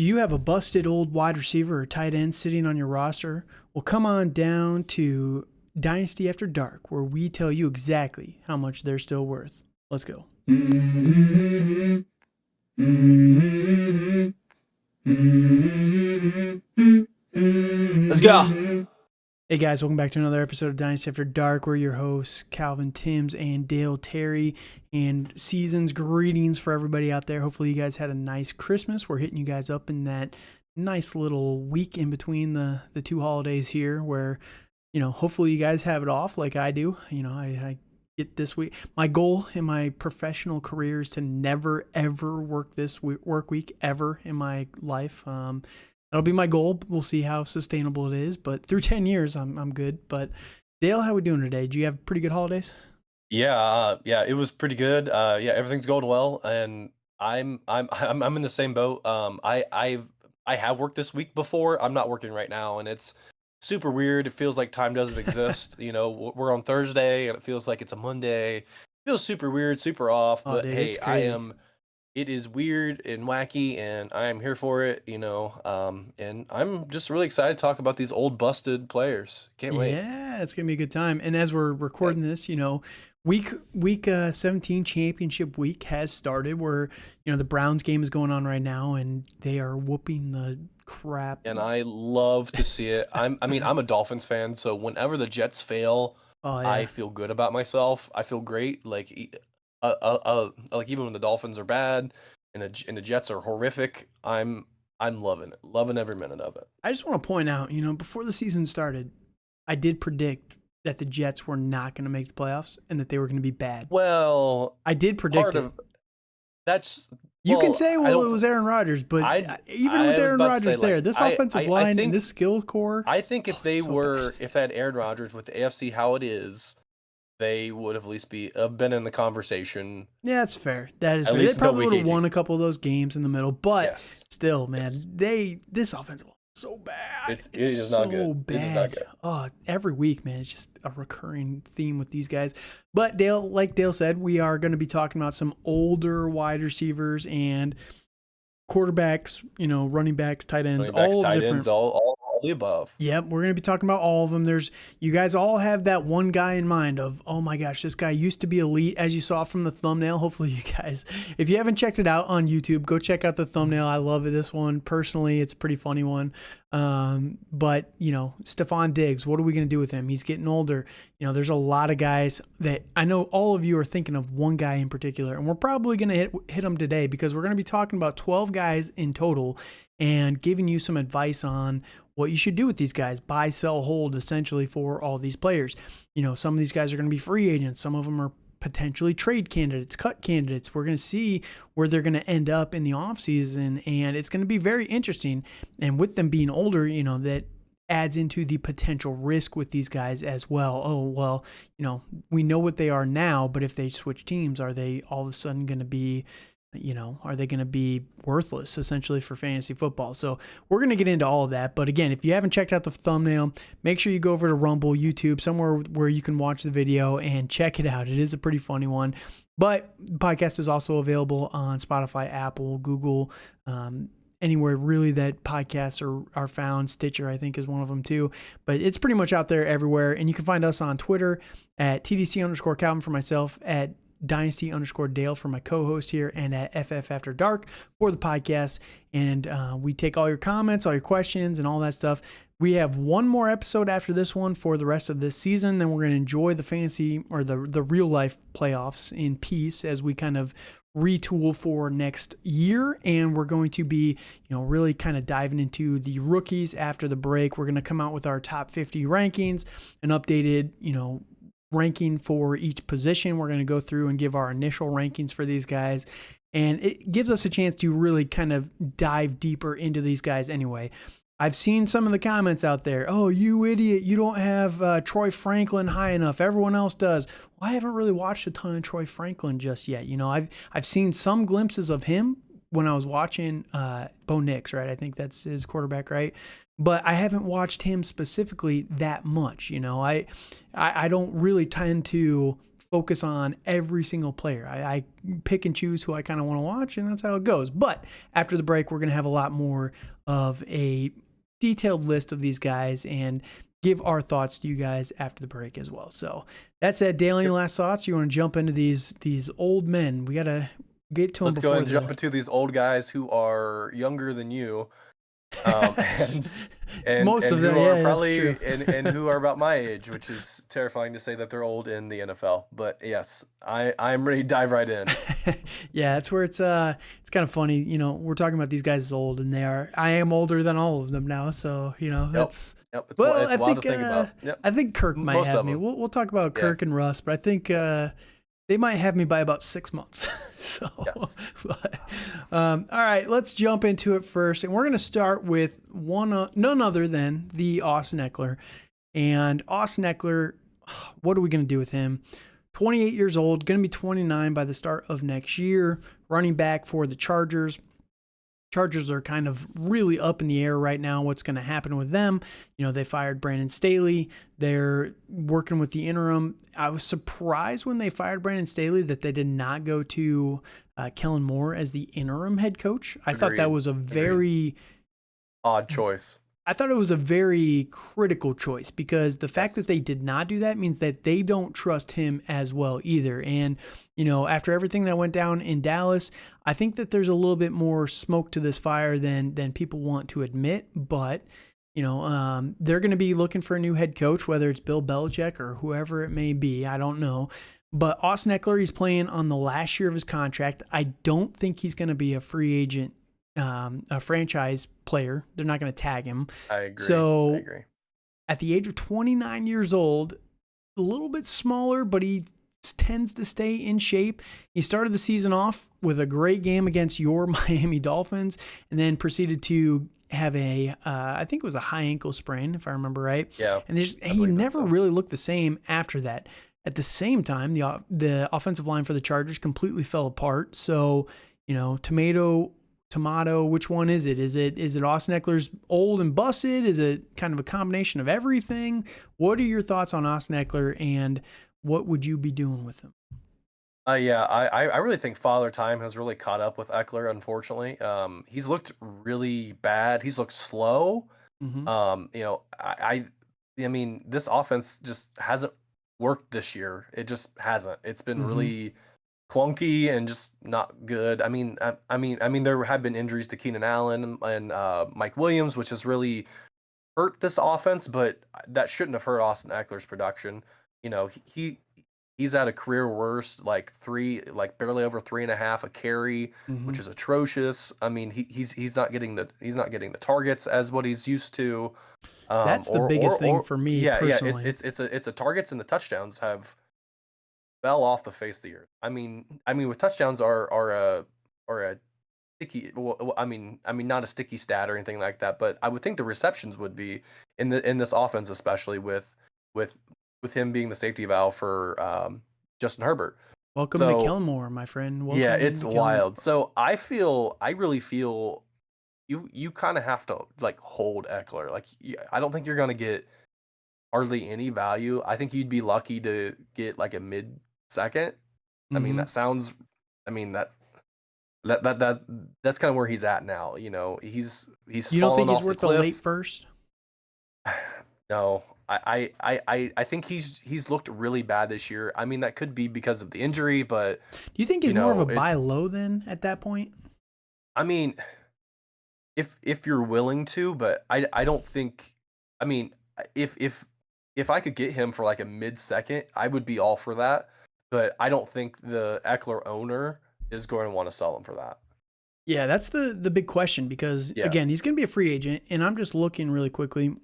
Do you have a busted old wide receiver or tight end sitting on your roster? Well, come on down to Dynasty After Dark, where we tell you exactly how much they're still worth. Let's go. Let's go. Hey guys, welcome back to another episode of Dynasty After Dark. We're your hosts, Calvin Timms and Dale Terry, and season's greetings for everybody out there. Hopefully you guys had a nice Christmas. We're hitting you guys up in that nice little week in between the two holidays here where, hopefully you guys have it off like I do. I get this week. My goal in my professional career is to never, ever work this work week ever in my life. That'll be my goal. We'll see how sustainable it is. But through 10 years, I'm good. But Dale, how we doing today? Did you have pretty good holidays? Yeah, it was pretty good. Everything's going well, and I'm in the same boat. I have worked this week before. I'm not working right now, and it's super weird. It feels like time doesn't exist. We're on Thursday, and it feels like it's a Monday. It feels super weird, super off. But dude, hey, It is weird and wacky, and I am here for it, and I'm just really excited to talk about these old busted players. Can't wait. Yeah, it's going to be a good time. And as we're recording this, week 17 championship week has started where, the Browns game is going on right now, and they are whooping the crap. And I love to see it. I'm a Dolphins fan, so whenever the Jets fail, I feel good about myself. I feel great. Like even when the Dolphins are bad and the Jets are horrific, I'm loving it, loving every minute of it. I just want to point out, before the season started, I did predict that the Jets were not going to make the playoffs and that they were going to be bad. Well, I did predict it. You can say, it was Aaron Rodgers, but even with Aaron Rodgers there, this offensive line and this skill core. I think if they had Aaron Rodgers with the AFC how it is, they would have at least been in the conversation. Yeah, that's fair. That is fair. They probably would have won a couple of those games in the middle, but still, man, this offensive line is so bad. It is not good. Bad. It is not good. Oh, every week, man, it's just a recurring theme with these guys. But like Dale said, we are going to be talking about some older wide receivers and quarterbacks, running backs, tight ends, all the above. Yep, we're going to be talking about all of them. You guys all have that one guy in mind of, oh my gosh, this guy used to be elite, as you saw from the thumbnail. Hopefully you guys, if you haven't checked it out on YouTube, go check out the thumbnail. I love this one. Personally, it's a pretty funny one. But, Stefon Diggs, what are we going to do with him? He's getting older. There's a lot of guys that I know all of you are thinking of one guy in particular, and we're probably going to hit him today because we're going to be talking about 12 guys in total and giving you some advice on what you should do with these guys, buy, sell, hold, essentially for all these players. Some of these guys are going to be free agents. Some of them are potentially trade candidates, cut candidates. We're going to see where they're going to end up in the offseason, and it's going to be very interesting. And with them being older, that adds into the potential risk with these guys as well. Oh, well, we know what they are now, but if they switch teams, are they all of a sudden going to be are they going to be worthless essentially for fantasy football? So we're going to get into all of that. But again, if you haven't checked out the thumbnail, make sure you go over to Rumble, YouTube, somewhere where you can watch the video and check it out. It is a pretty funny one. But the podcast is also available on Spotify, Apple, Google, anywhere really that podcasts are found. Stitcher, I think, is one of them too. But it's pretty much out there everywhere. And you can find us on Twitter at TDC_Calvin for myself, at Dynasty_Dale for my co-host here, and at FF After Dark for the podcast. And we take all your comments, all your questions, and all that stuff. We have one more episode after this one for the rest of this season. Then we're going to enjoy the fantasy or the real life playoffs in peace as we kind of retool for next year. And we're going to be, really kind of diving into the rookies after the break. We're going to come out with our top 50 rankings, an updated, ranking for each position. We're going to go through and give our initial rankings for these guys, and it gives us a chance to really kind of dive deeper into these guys anyway. I've seen some of the comments out there. Oh, you idiot, you don't have Troy Franklin high enough. Everyone else does. Well, I haven't really watched a ton of Troy Franklin just yet. I've seen some glimpses of him when I was watching Bo Nix, right? I think that's his quarterback, right? But I haven't watched him specifically that much. I don't really tend to focus on every single player. I pick and choose who I kind of want to watch, and that's how it goes. But after the break, we're going to have a lot more of a detailed list of these guys and give our thoughts to you guys after the break as well. So that said, Dale, any last thoughts? You want to jump into these old men? We got to get to them. Let's go and jump into these old guys who are younger than you. And most of them, who are yeah, probably and who are about my age, which is terrifying to say that they're old in the NFL. But yes, I'm ready to dive right in. Yeah, that's where it's kind of funny. You know, we're talking about these guys as old, and I am older than all of them now. So that's Yep. It's well. it's wild to think about. Yep. I think Kirk might Most have of me. them. We'll talk about Kirk and Russ, but I think they might have me by about 6 months. So, Yes. but, all right, let's jump into it first. And we're going to start with none other than the Austin Ekeler. And Austin Ekeler, what are we going to do with him? 28 years old, going to be 29 by the start of next year, running back for the Chargers. Chargers are kind of really up in the air right now. What's going to happen with them? You know, they fired Brandon Staley. They're working with the interim. I was surprised when they fired Brandon Staley that they did not go to Kellen Moore as the interim head coach. I thought that was a very odd choice. I thought it was a very critical choice because the fact that they did not do that means that they don't trust him as well either. And, you know, after everything that went down in Dallas, I think that there's a little bit more smoke to this fire than people want to admit. But, you know, they're going to be looking for a new head coach, whether it's Bill Belichick or whoever it may be. I don't know. But Austin Ekeler, he's playing on the last year of his contract. I don't think he's going to be a free agent, a franchise player. They're not going to tag him. I agree. So I agree. At the age of 29 years old, a little bit smaller, but he tends to stay in shape. He started the season off with a great game against your Miami Dolphins and then proceeded to have I think it was a high ankle sprain, if I remember right. Yeah. And he never really looked the same after that. At the same time, the offensive line for the Chargers completely fell apart. So, you know, tomato, which one is it? Is it Austin Ekeler's old and busted? Is it kind of a combination of everything? What are your thoughts on Austin Ekeler and what would you be doing with him? I really think Father Time has really caught up with Ekeler, unfortunately. He's looked really bad. He's looked slow. Mm-hmm. You know, I mean, this offense just hasn't worked this year. It just hasn't. It's been really clunky and just not good. I mean, there have been injuries to Keenan Allen and Mike Williams, which has really hurt this offense, but that shouldn't have hurt Austin Ekeler's production. You know, he's at a career worst, barely over 3.5 a carry, which is atrocious. I mean, he's not getting the targets as what he's used to. That's the biggest thing for me personally. It's a targets and the touchdowns have fell off the face of the earth. I mean, with touchdowns are a sticky. Well, I mean, not a sticky stat or anything like that. But I would think the receptions would be in this offense, especially with him being the safety valve for Justin Herbert. Welcome to Kellen Moore, my friend. Welcome it's wild. So I really feel you kind of have to like hold Ekeler. Like I don't think you're gonna get hardly any value. I think you'd be lucky to get like a mid second. I mean, that sounds. I mean that's kind of where he's at now. You know, he's. You don't think he's worth the late first? No, I think he's looked really bad this year. I mean, that could be because of the injury, but do you think he's more of a buy low then at that point? I mean, if you're willing to, but I don't think. I mean, if I could get him for like a mid second, I would be all for that. But I don't think the Ekeler owner is going to want to sell him for that. Yeah, that's the big question because again, he's going to be a free agent, and I'm just looking really quickly.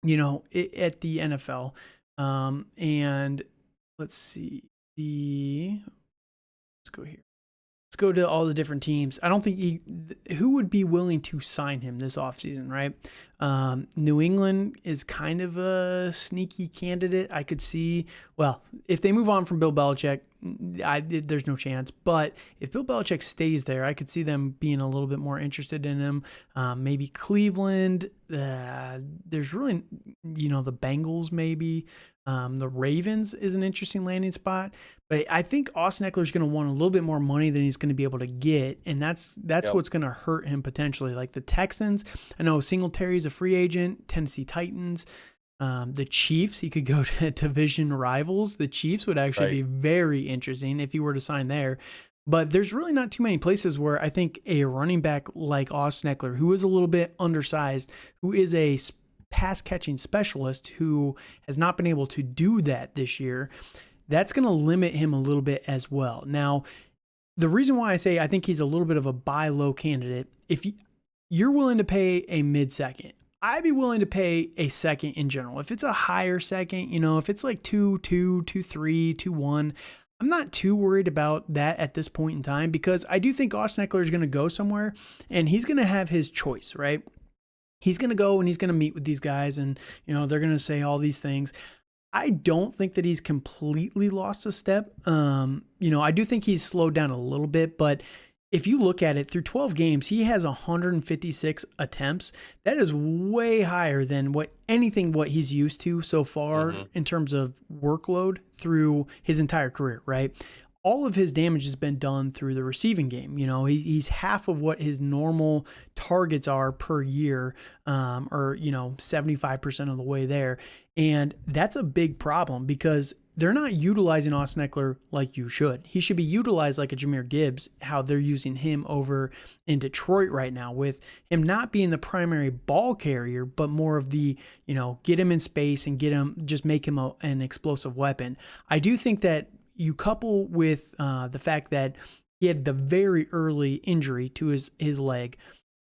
You know, at the NFL, and let's see let's go here. Let's go to all the different teams. I don't think who would be willing to sign him this offseason, right? New England is kind of a sneaky candidate. I could see, well, if they move on from Bill Belichick, there's no chance. But if Bill Belichick stays there, I could see them being a little bit more interested in him. Maybe Cleveland. There's really, the Bengals maybe. The Ravens is an interesting landing spot. But I think Austin Ekeler is going to want a little bit more money than he's going to be able to get. And that's what's going to hurt him potentially. Like the Texans, I know Singletary's a free agent, Tennessee Titans. The Chiefs, he could go to division rivals. The Chiefs would actually be very interesting if he were to sign there. But there's really not too many places where I think a running back like Austin Ekeler, who is a little bit undersized, who is a pass catching specialist, who has not been able to do that this year, that's going to limit him a little bit as well. Now, the reason why I say I think he's a little bit of a buy low candidate, if you're willing to pay a mid-second, I'd be willing to pay a second in general. If it's a higher second, if it's like 2-2, 2-3, 2-1, I'm not too worried about that at this point in time, because I do think Austin Ekeler is going to go somewhere and he's going to have his choice, right? He's going to go and he's going to meet with these guys and, they're going to say all these things. I don't think that he's completely lost a step. I do think he's slowed down a little bit, but if you look at it through 12 games, he has 156 attempts. That is way higher than what he's used to so far in terms of workload through his entire career, right? All of his damage has been done through the receiving game. He's half of what his normal targets are per year, or 75% of the way there. And that's a big problem because they're not utilizing Austin Ekeler like you should. He should be utilized like a Jahmyr Gibbs, how they're using him over in Detroit right now, with him not being the primary ball carrier, but more of the, get him in space and just make him an explosive weapon. I do think that you couple with the fact that he had the very early injury to his leg,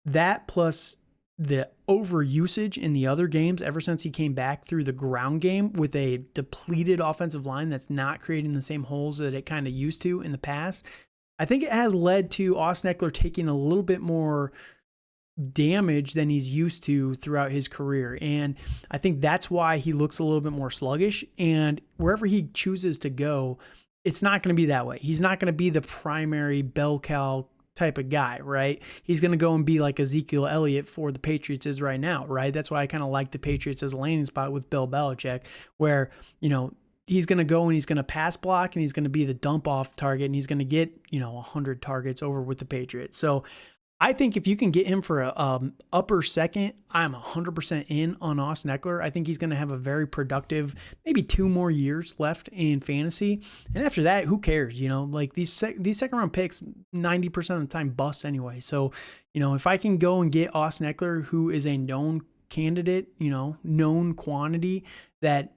that plus the overusage in the other games ever since he came back through the ground game with a depleted offensive line that's not creating the same holes that it kind of used to in the past, I think it has led to Austin Ekeler taking a little bit more damage than he's used to throughout his career. And I think that's why he looks a little bit more sluggish. And wherever he chooses to go, it's not going to be that way. He's not going to be the primary bell cow type of guy, right? He's going to go and be like Ezekiel Elliott for the Patriots is right now, right? That's why I kind of like the Patriots as a landing spot with Bill Belichick, where, he's going to go and he's going to pass block and he's going to be the dump off target and he's going to get, 100 targets over with the Patriots. So I think if you can get him for a upper second, I'm 100% in on Austin Ekeler. I think he's going to have a very productive, maybe 2 more years left in fantasy. And after that, who cares? Like these second round picks, 90% of the time bust anyway. So, if I can go and get Austin Ekeler, who is a known candidate, known quantity, that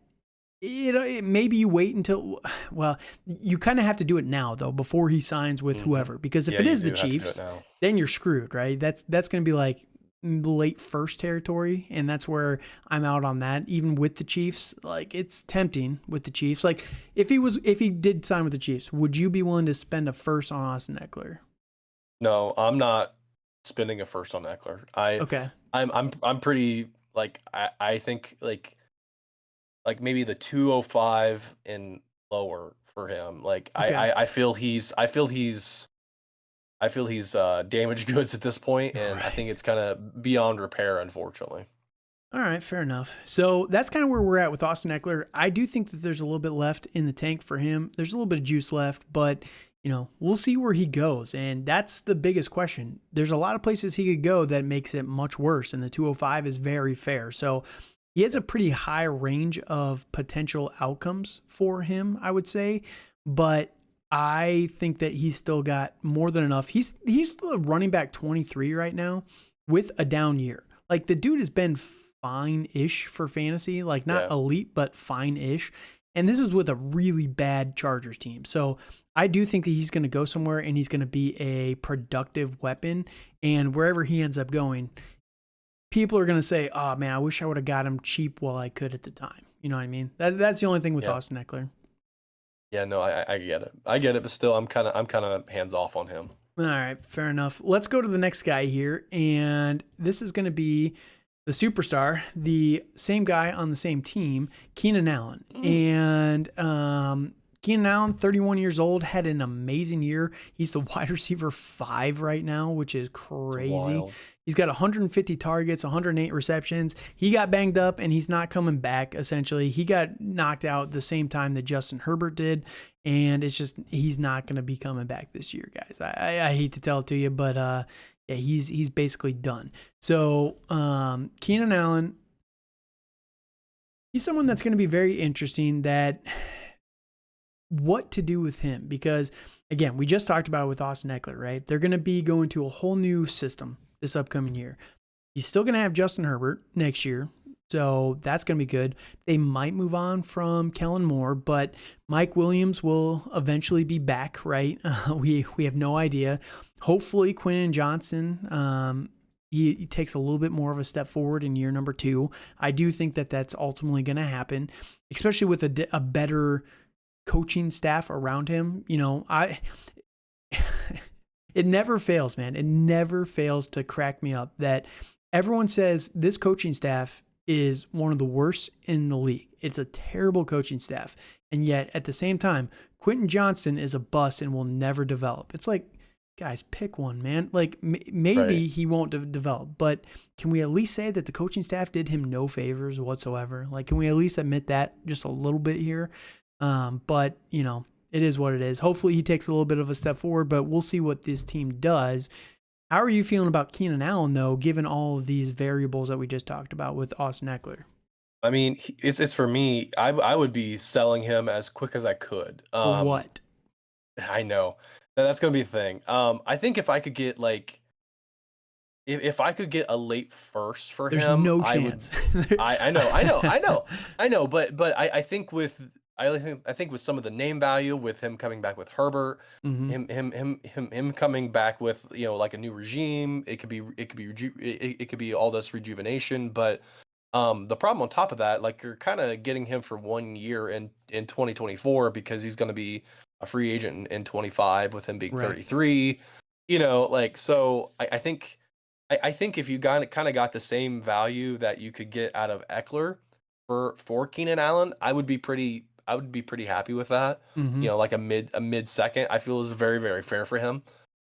maybe you wait until, well, you kind of have to do it now though, before he signs with whoever, because if it is the Chiefs, then you're screwed, right? That's going to be like late first territory. And that's where I'm out on that. Even with the Chiefs, like it's tempting with the Chiefs. Like if he did sign with the Chiefs, would you be willing to spend a first on Austin Ekeler? No, I'm not spending a first on Ekeler. Okay. I'm pretty I think maybe the 205 and lower for him. Okay. I feel he's damaged goods at this point, and right. I think it's kind of beyond repair, unfortunately. All right, fair enough. So that's kind of where we're at with Austin Ekeler. I do think that there's a little bit left in the tank for him. There's a little bit of juice left, but we'll see where he goes. And that's the biggest question. There's a lot of places he could go that makes it much worse, and the 205 is very fair. So he has a pretty high range of potential outcomes for him, I would say, but I think that he's still got more than enough. He's still a running back 23 right now with a down year. Like the dude has been fine-ish for fantasy, like not elite, but fine-ish. And this is with a really bad Chargers team. So I do think that he's going to go somewhere and he's going to be a productive weapon. And wherever he ends up going, people are going to say, oh, man, I wish I would have got him cheap while I could at the time. You know what I mean? That's the only thing with Austin Ekeler. Yeah, no, I get it. I get it, but still, I'm kind of hands off on him. All right, fair enough. Let's go to the next guy here, and this is going to be the superstar, the same guy on the same team, Keenan Allen. And Keenan Allen, 31 years old, had an amazing year. He's the wide receiver 5 right now, which is crazy. He's got 150 targets, 108 receptions. He got banged up, and he's not coming back, essentially. He got knocked out the same time that Justin Herbert did, and it's just he's not going to be coming back this year, guys. I hate to tell it to you, but yeah, he's basically done. So Keenan Allen, he's someone that's going to be very interesting that what to do with him, because again, we just talked about it with Austin Ekeler, right? They're going to be going to a whole new system this upcoming year. He's still going to have Justin Herbert next year, so that's going to be good. They might move on from Kellen Moore, but Mike Williams will eventually be back, right? We have no idea. Hopefully, Quentin Johnson, he takes a little bit more of a step forward in year number 2. I do think that that's ultimately going to happen, especially with a better coaching staff around him. You know, it never fails, man. It never fails to crack me up that everyone says this coaching staff is one of the worst in the league. It's a terrible coaching staff. And yet at the same time, Quentin Johnson is a bust and will never develop. It's like, guys, pick one, man. Like maybe he won't develop, but can we at least say that the coaching staff did him no favors whatsoever? Like, can we at least admit that just a little bit here? But you know, it is what it is. Hopefully he takes a little bit of a step forward, but we'll see what this team does. How are you feeling about Keenan Allen, though, given all of these variables that we just talked about with Austin Ekeler? I mean, it's for me. I would be selling him as quick as I could. For what? I know that's gonna be the thing. I think if I could get if I could get a late first for There's him, no chance. I know. But I think with some of the name value, with him coming back with Herbert, him coming back with, you know, like a new regime, it could be all this rejuvenation. But the problem on top of that, like, you're kind of getting him for 1 year in 2024 because he's going to be a free agent in 25 with him being 33. You know, like, so I think if you kind of got the same value that you could get out of Ekeler for Keenan Allen, I would be pretty happy with that. You know, like a mid second, I feel is very, very fair for him.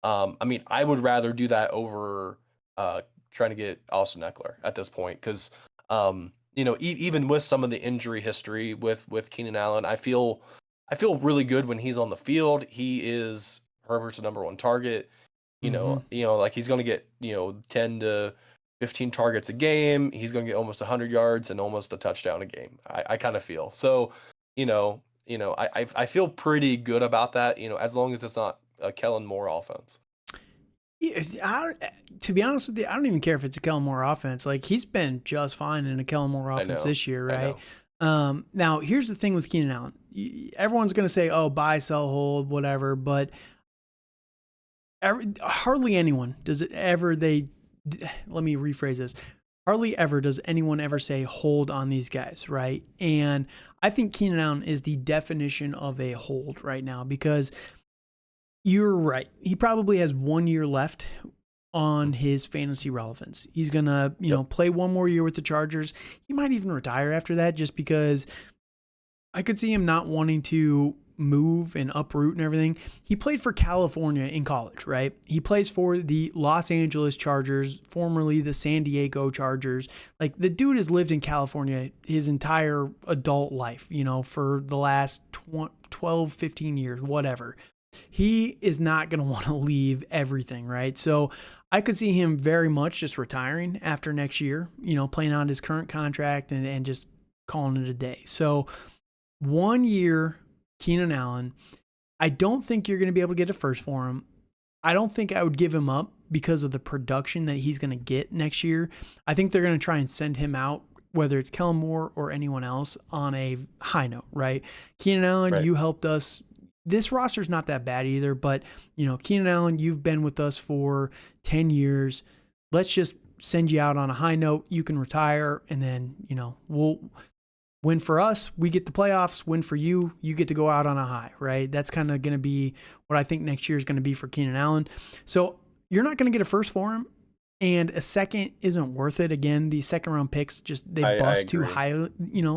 I mean, I would rather do that over trying to get Austin Ekeler at this point, because you know, even with some of the injury history with Keenan Allen, I feel really good when he's on the field. He is Herbert's number 1 target. You know, like, he's going to get, you know, 10 to 15 targets a game. He's going to get almost 100 yards and almost a touchdown a game. I kind of feel so. You know, I feel pretty good about that. You know, as long as it's not a Kellen Moore offense. Yeah, to be honest with you, I don't even care if it's a Kellen Moore offense. Like, he's been just fine in a Kellen Moore offense this year, right? Now, here's the thing with Keenan Allen. Everyone's going to say, oh, buy, sell, hold, whatever, but hardly anyone does it ever. Let me rephrase this. Hardly ever does anyone ever say hold on these guys, right? And I think Keenan Allen is the definition of a hold right now, because you're right. He probably has 1 year left on his fantasy relevance. He's going to, you know, play 1 more year with the Chargers. He might even retire after that, just because I could see him not wanting to move and uproot and everything. He played for California in college, right? He plays for the Los Angeles Chargers, formerly the San Diego Chargers. Like, the dude has lived in California his entire adult life, you know, for the last 12, 15 years, whatever. He is not going to want to leave everything, right? So I could see him very much just retiring after next year, you know, playing out his current contract and just calling it a day. So 1 year, Keenan Allen. I don't think you're going to be able to get a first for him. I don't think I would give him up because of the production that he's going to get next year. I think they're going to try and send him out, whether it's Kellen Moore or anyone else, on a high note, right? Keenan Allen, you helped us. This roster's not that bad either, but, you know, Keenan Allen, you've been with us for 10 years. Let's just send you out on a high note. You can retire, and then, you know, we'll win for us. We get the playoffs. Win for you. You get to go out on a high, right? That's kind of going to be what I think next year is going to be for Keenan Allen. So you're not going to get a first for him, And a second isn't worth it. Again, these second round picks they I bust too agree. high.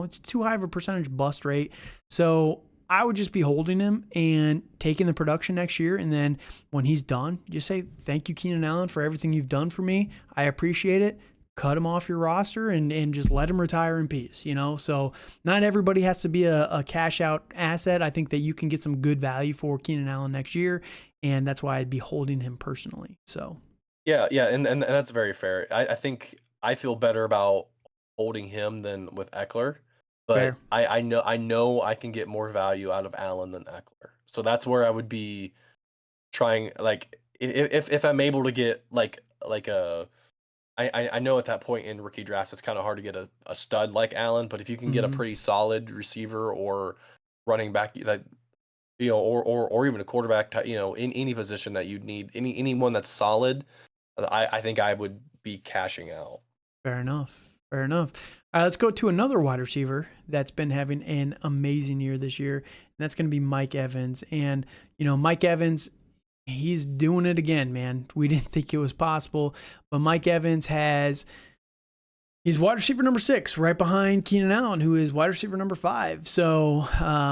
It's too high of a percentage bust rate. So I would just be holding him and taking the production next year. And then when he's done, just say, thank you, Keenan Allen, for everything you've done for me. I appreciate it. Cut him off your roster and just let him retire in peace, So not everybody has to be a cash out asset. I think that you can get some good value for Keenan Allen next year. And that's why I'd be holding him personally. So Yeah, yeah, and that's very fair. I think I feel better about holding him than with Eckler, but fair. I know I can get more value out of Allen than Eckler. So that's where I would be trying, like, if I'm able to get like a I know at that point in rookie drafts it's kind of hard to get a stud like Allen, but if you can get a Mm-hmm. pretty solid receiver or running back that or even a quarterback, in any position that you'd need, anyone that's solid, I think I would be cashing out. Fair enough. Fair enough. All right, let's go to another wide receiver that's been having an amazing year this year, and that's going to be Mike Evans. And, Mike Evans, he's doing it again, man. We didn't think it was possible, but Mike Evans he's wide receiver number 6, right behind Keenan Allen, who is wide receiver number 5. So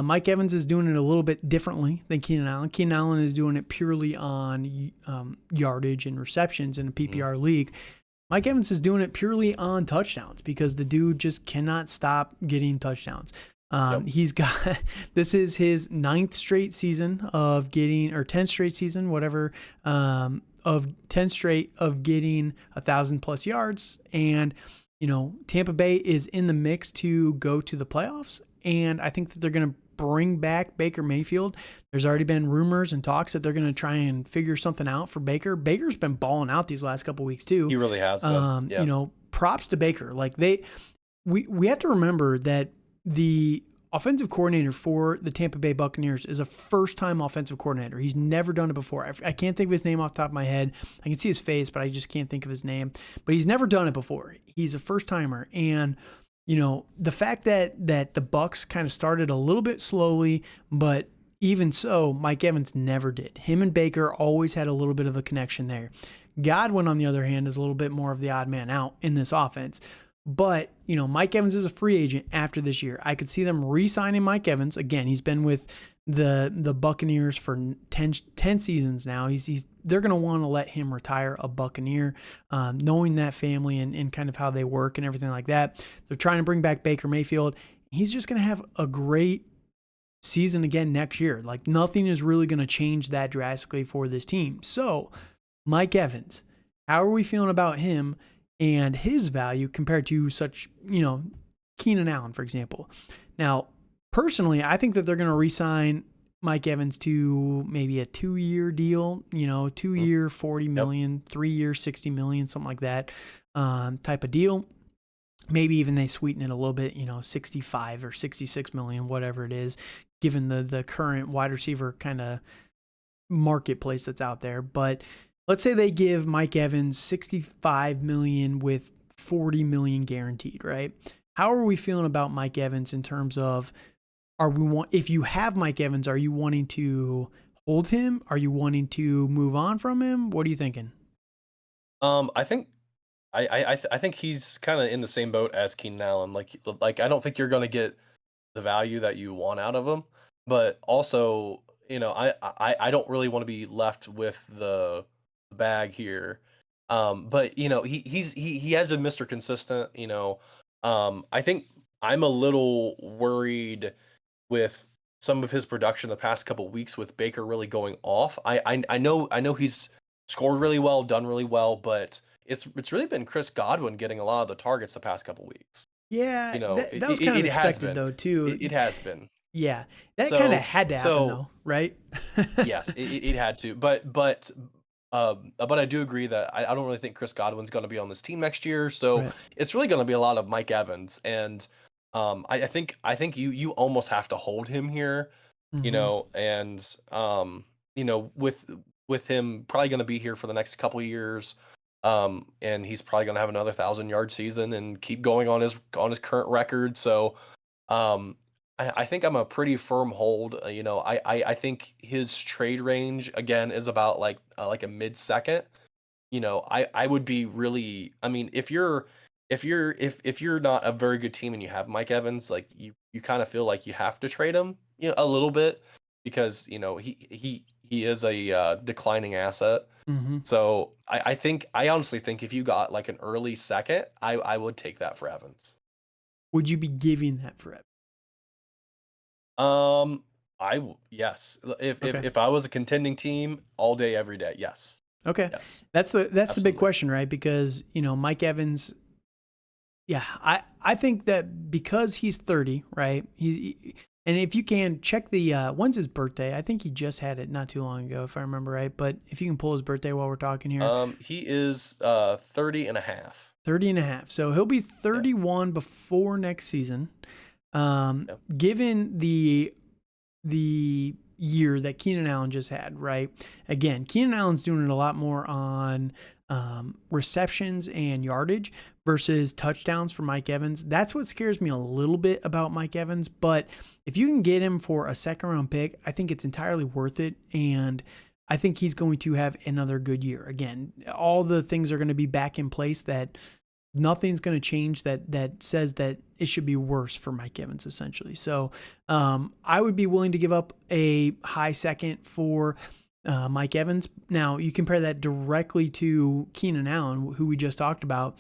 Mike Evans is doing it a little bit differently than Keenan Allen. Keenan Allen is doing it purely on yardage and receptions in a PPR league. Mike Evans is doing it purely on touchdowns because the dude just cannot stop getting touchdowns. Yep. He's got, this is his 9th straight season of getting, or 10th straight season, whatever, of 10 straight of getting 1,000+ yards. And, Tampa Bay is in the mix to go to the playoffs. And I think that they're going to bring back Baker Mayfield. There's already been rumors and talks that they're going to try and figure something out for Baker. Baker's been balling out these last couple weeks too. He really has been. Yeah. Props to Baker. Like we have to remember that the offensive coordinator for the Tampa Bay Buccaneers is a first-time offensive coordinator. He's never done it before. I can't think of his name off the top of my head. I can see his face, but I just can't think of his name. But he's never done it before. He's a first-timer. And the fact that the Bucs kind of started a little bit slowly, but even so, Mike Evans never did. Him and Baker always had a little bit of a connection there. Godwin, on the other hand, is a little bit more of the odd man out in this offense. But, Mike Evans is a free agent after this year. I could see them re-signing Mike Evans. Again, he's been with the Buccaneers for 10 seasons now. They're going to want to let him retire a Buccaneer, knowing that family and kind of how they work and everything like that. They're trying to bring back Baker Mayfield. He's just going to have a great season again next year. Like, nothing is really going to change that drastically for this team. So, Mike Evans, how are we feeling about him and his value compared to such, Keenan Allen, for example? Now, personally, I think that they're going to re-sign Mike Evans to maybe a 2-year deal, 2-year, $40 million, 3-year, $60 million, something like that type of deal. Maybe even they sweeten it a little bit, 65 or 66 million, whatever it is, given the current wide receiver kind of marketplace that's out there. But let's say they give Mike Evans $65 million with $40 million guaranteed, right? How are we feeling about Mike Evans in terms of, if you have Mike Evans, are you wanting to hold him? Are you wanting to move on from him? What are you thinking? I think I think he's kind of in the same boat as Keenan Allen. Like I don't think you're gonna get the value that you want out of him, but also, I don't really want to be left with the bag here. But he has been Mr. Consistent. I think I'm a little worried with some of his production the past couple weeks with Baker really going off. I know he's scored really well, done really well, but it's really been Chris Godwin getting a lot of the targets the past couple weeks. Yeah, It, that was kind of it has expected been. though too. It has been. Yeah, that kind of So had to happen so though, right? yes, it had to. But I do agree that I don't really think Chris Godwin's going to be on this team next year. So Right. it's really going to be a lot of Mike Evans, and I think you almost have to hold him here, Mm-hmm. and with him probably going to be here for the next couple years, and he's probably going to have another 1,000-yard season and keep going on his current record. So I think I'm a pretty firm hold. I think his trade range again is about like a mid second. I would be really. I mean, if you're not a very good team and you have Mike Evans, like you kind of feel like you have to trade him, a little bit because he is a declining asset. Mm-hmm. So I honestly think if you got like an early second, I would take that for Evans. Would you be giving that for it? Yes. If Okay. if I was a contending team, all day, every day, yes, Okay. yes, That's the big absolutely. question, right? Because, Mike Evans, yeah, I think that because he's 30, right? And if you can check the when's his birthday? I think he just had it not too long ago, if I remember right. But if you can pull his birthday while we're talking here, He is 30 and a half. 30 and a half. So he'll be Yeah. 31 before next season. Yep. Given the year that Keenan Allen just had, right? Again, Keenan Allen's doing it a lot more on receptions and yardage versus touchdowns for Mike Evans. That's what scares me a little bit about Mike Evans. But if you can get him for a second round pick, I think it's entirely worth it. And I think he's going to have another good year. Again, all the things are going to be back in place that nothing's going to change that says that it should be worse for Mike Evans, essentially. So I would be willing to give up a high second for Mike Evans. Now, you compare that directly to Keenan Allen, who we just talked about.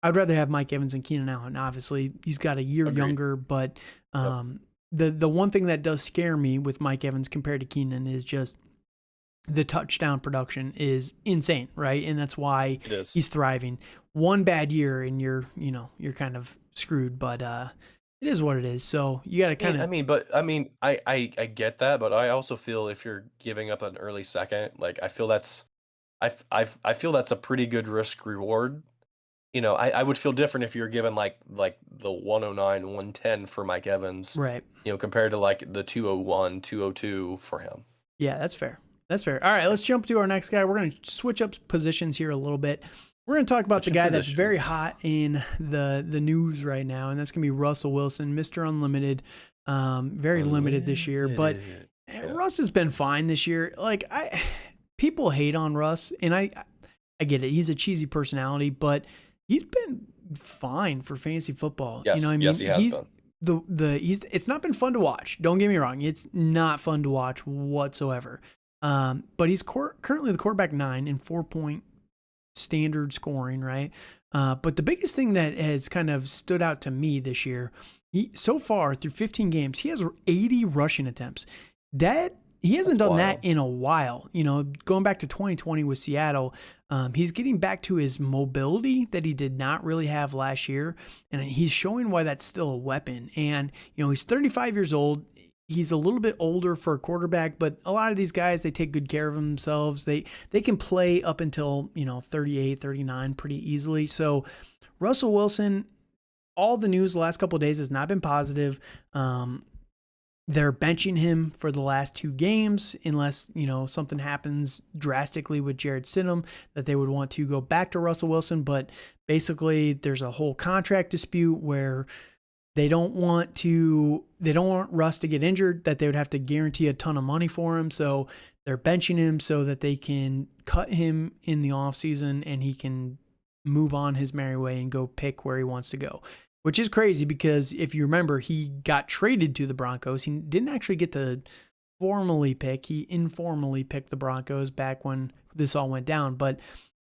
I'd rather have Mike Evans than Keenan Allen. Obviously, he's got a year Agreed. younger, but the one thing that does scare me with Mike Evans compared to Keenan is just the touchdown production is insane, right? And that's why It is. he's thriving. One bad year and you're kind of screwed, but it is what it is. So you got to kind of. I get that, but I also feel if you're giving up an early second, like I feel that's a pretty good risk reward. I would feel different if you're given like the 109, 110 for Mike Evans, Right. Compared to like the 201, 202 for him. Yeah, that's fair. That's fair. All right, let's jump to our next guy. We're going to switch up positions here a little bit. We're going to talk about the guy that's very hot in the news right now, and that's going to be Russell Wilson, Mr. Unlimited. Very limited this year, but Russ has been fine this year. Like people hate on Russ, and I get it. He's a cheesy personality, but he's been fine for fantasy football. Yes, you know what I mean? Yes, he has been. It's not been fun to watch. Don't get me wrong. It's not fun to watch whatsoever. But he's currently the quarterback 9 in 4-point standard scoring, right? But the biggest thing that has kind of stood out to me this year, so far through 15 games, he has 80 rushing attempts. He hasn't done that in a while. Going back to 2020 with Seattle, he's getting back to his mobility that he did not really have last year, and he's showing why that's still a weapon. And he's 35 years old. He's a little bit older for a quarterback, but a lot of these guys, they take good care of themselves. They can play up until 38, 39 pretty easily. So Russell Wilson, all the news the last couple of days has not been positive. They're benching him for the last 2 games unless, something happens drastically with Jarrett Stidham that they would want to go back to Russell Wilson. But basically there's a whole contract dispute where they don't want Russ to get injured, that they would have to guarantee a ton of money for him. So they're benching him so that they can cut him in the offseason and he can move on his merry way and go pick where he wants to go. Which is crazy because if you remember, he got traded to the Broncos. He didn't actually get to formally pick. He informally picked the Broncos back when this all went down. But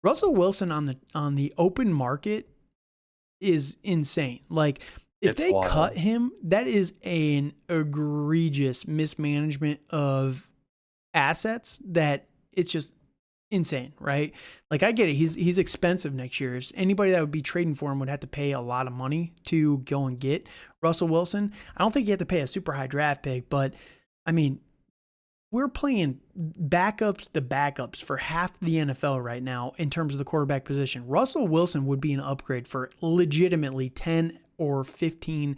Russell Wilson on the open market is insane. Like, if they cut him, that is an egregious mismanagement of assets that it's just insane, right? Like, I get it. He's expensive next year. Anybody that would be trading for him would have to pay a lot of money to go and get Russell Wilson. I don't think you have to pay a super high draft pick, but I mean, we're playing backups to backups for half the NFL right now in terms of the quarterback position. Russell Wilson would be an upgrade for legitimately 10 or 15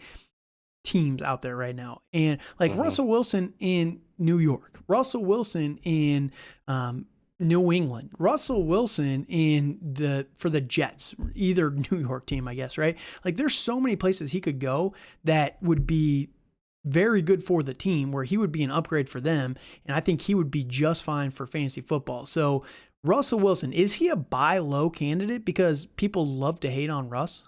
teams out there right now. And like Russell Wilson in New York, Russell Wilson in New England, Russell Wilson for the Jets, either New York team, I guess, right? Like, there's so many places he could go that would be very good for the team, where he would be an upgrade for them. And I think he would be just fine for fantasy football. So Russell Wilson, is he a buy low candidate? Because people love to hate on Russ.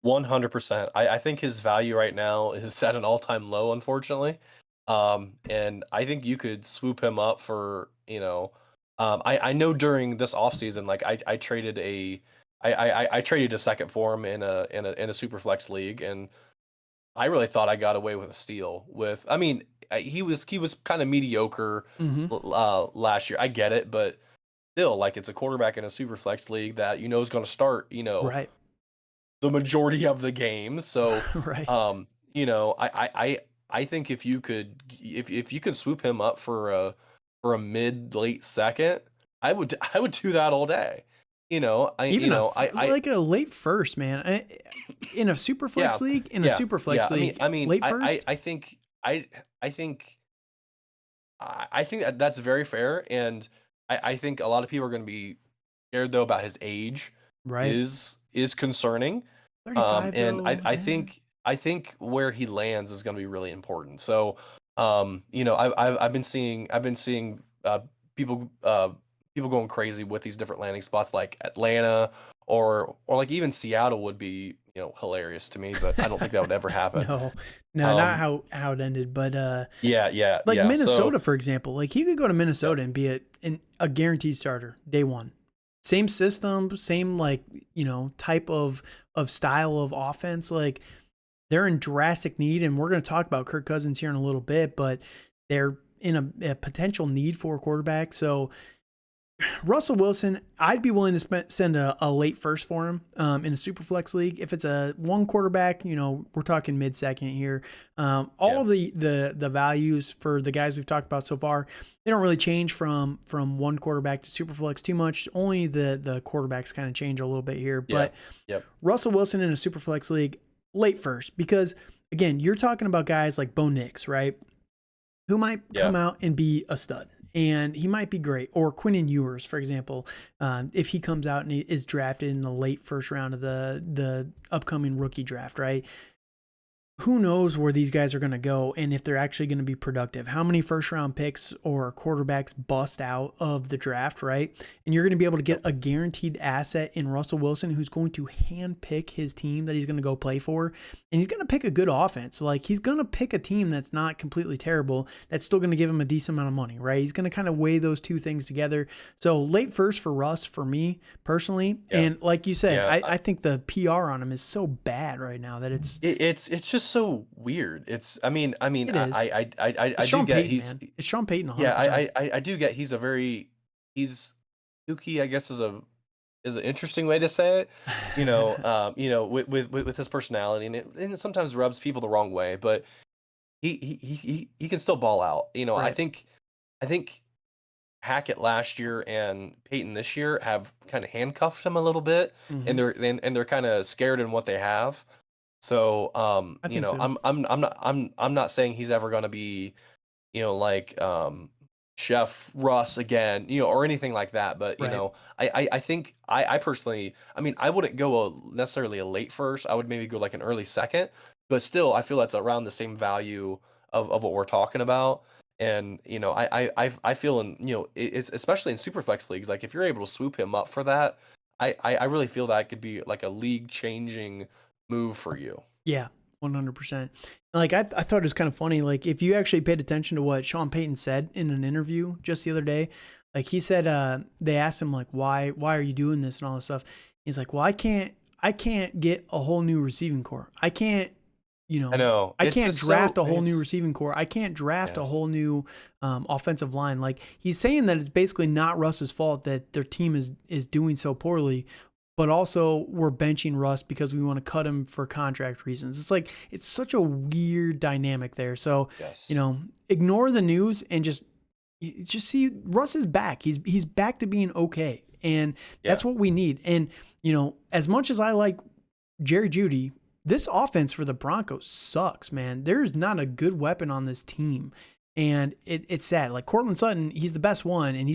100%. I think his value right now is at an all-time low, unfortunately. And I think you could swoop him up for, I know during this offseason, like I traded I traded a second for him in a super flex league, and I really thought I got away with a steal with, I mean, he was kind of mediocre Mm-hmm. last year. I get it, but still, like, it's a quarterback in a super flex league that is going to start, Right. the majority of the games. So, Right. um, you know, I think if you could swoop him up for a mid late second, I would do that all day. Even like a late first, man. In a super Yeah, flex league, yeah, yeah. late first. I think I think that's very fair, and I think a lot of people are going to be scared though about his age Right. is concerning. 35 And though. I think where he lands is going to be really important. So, I've been seeing people people going crazy with these different landing spots like Atlanta or like even Seattle would be hilarious to me, but I don't think that would ever happen. No, not Um, how it ended, but yeah, yeah, like yeah. So Minnesota, for example, like he could go to yeah, Minnesota and be a guaranteed starter day one. Same system, same like type of style of offense. Like they're in drastic need, and we're going to talk about Kirk Cousins here in a little bit, but they're in a potential need for a quarterback. So Russell Wilson, I'd be willing to send a late first for him in a super flex league. If it's a one quarterback, we're talking mid second here. yeah, All the values for the guys we've talked about so far, they don't really change from one quarterback to super flex too much. Only the quarterbacks kind of change a little bit here. yeah, But yep, Russell Wilson in a super flex league, late first, because again, you're talking about guys like Bo Nix, right? Who might yeah, come out and be a stud. And he might be great. Or Quinnen Ewers, for example, if he comes out and he is drafted in the late first round of the upcoming rookie draft, right? Who knows where these guys are going to go and if they're actually going to be productive. How many first round picks or quarterbacks bust out of the draft, right? And you're going to be able to get yep, a guaranteed asset in Russell Wilson who's going to hand pick his team that he's going to go play for. And he's going to pick a good offense. So like he's going to pick a team that's not completely terrible, that's still going to give him a decent amount of money, right? He's going to kind of weigh those two things together. So late first for Russ, for me personally. yeah, And like you said, yeah. I think the PR on him is so bad right now that It's just so weird. it is. It's I do Sean get Payton, he's man. It's Sean Payton yeah, 100%. I do get he's kooky, I guess is an interesting way to say it. With his personality, and it sometimes rubs people the wrong way, but he can still ball out. Right. I think Hackett last year and Peyton this year have kind of handcuffed him a little bit, Hmm. and they're kind of scared in what they have. So, I think so. I'm not saying he's ever going to be, like Chef Russ again, or anything like that. But Right. I think I personally, I wouldn't go necessarily a late first. I would maybe go like an early second, but still, I feel that's around the same value of what we're talking about. And I feel it's especially in superflex leagues, like if you're able to swoop him up for that, I really feel that could be like a league changing move for you. Yeah. 100%. Like I thought it was kind of funny. Like if you actually paid attention to what Sean Payton said in an interview just the other day, like he said, they asked him like, why are you doing this and all this stuff? He's like, well, I can't get a whole new receiving core. I can't, I know. I It's can't just draft so a whole new it's receiving core. I can't draft a yes. whole new offensive line. Like he's saying that it's basically not Russ's fault that their team is doing so poorly, but also we're benching Russ because we want to cut him for contract reasons. It's like it's such a weird dynamic there. So, Yes. ignore the news and just see Russ is back. He's back to being okay. And Yeah. that's what we need. And, as much as I like Jerry Jeudy, this offense for the Broncos sucks, man. There's not a good weapon on this team. And it's sad. Like Cortland Sutton, he's the best one, and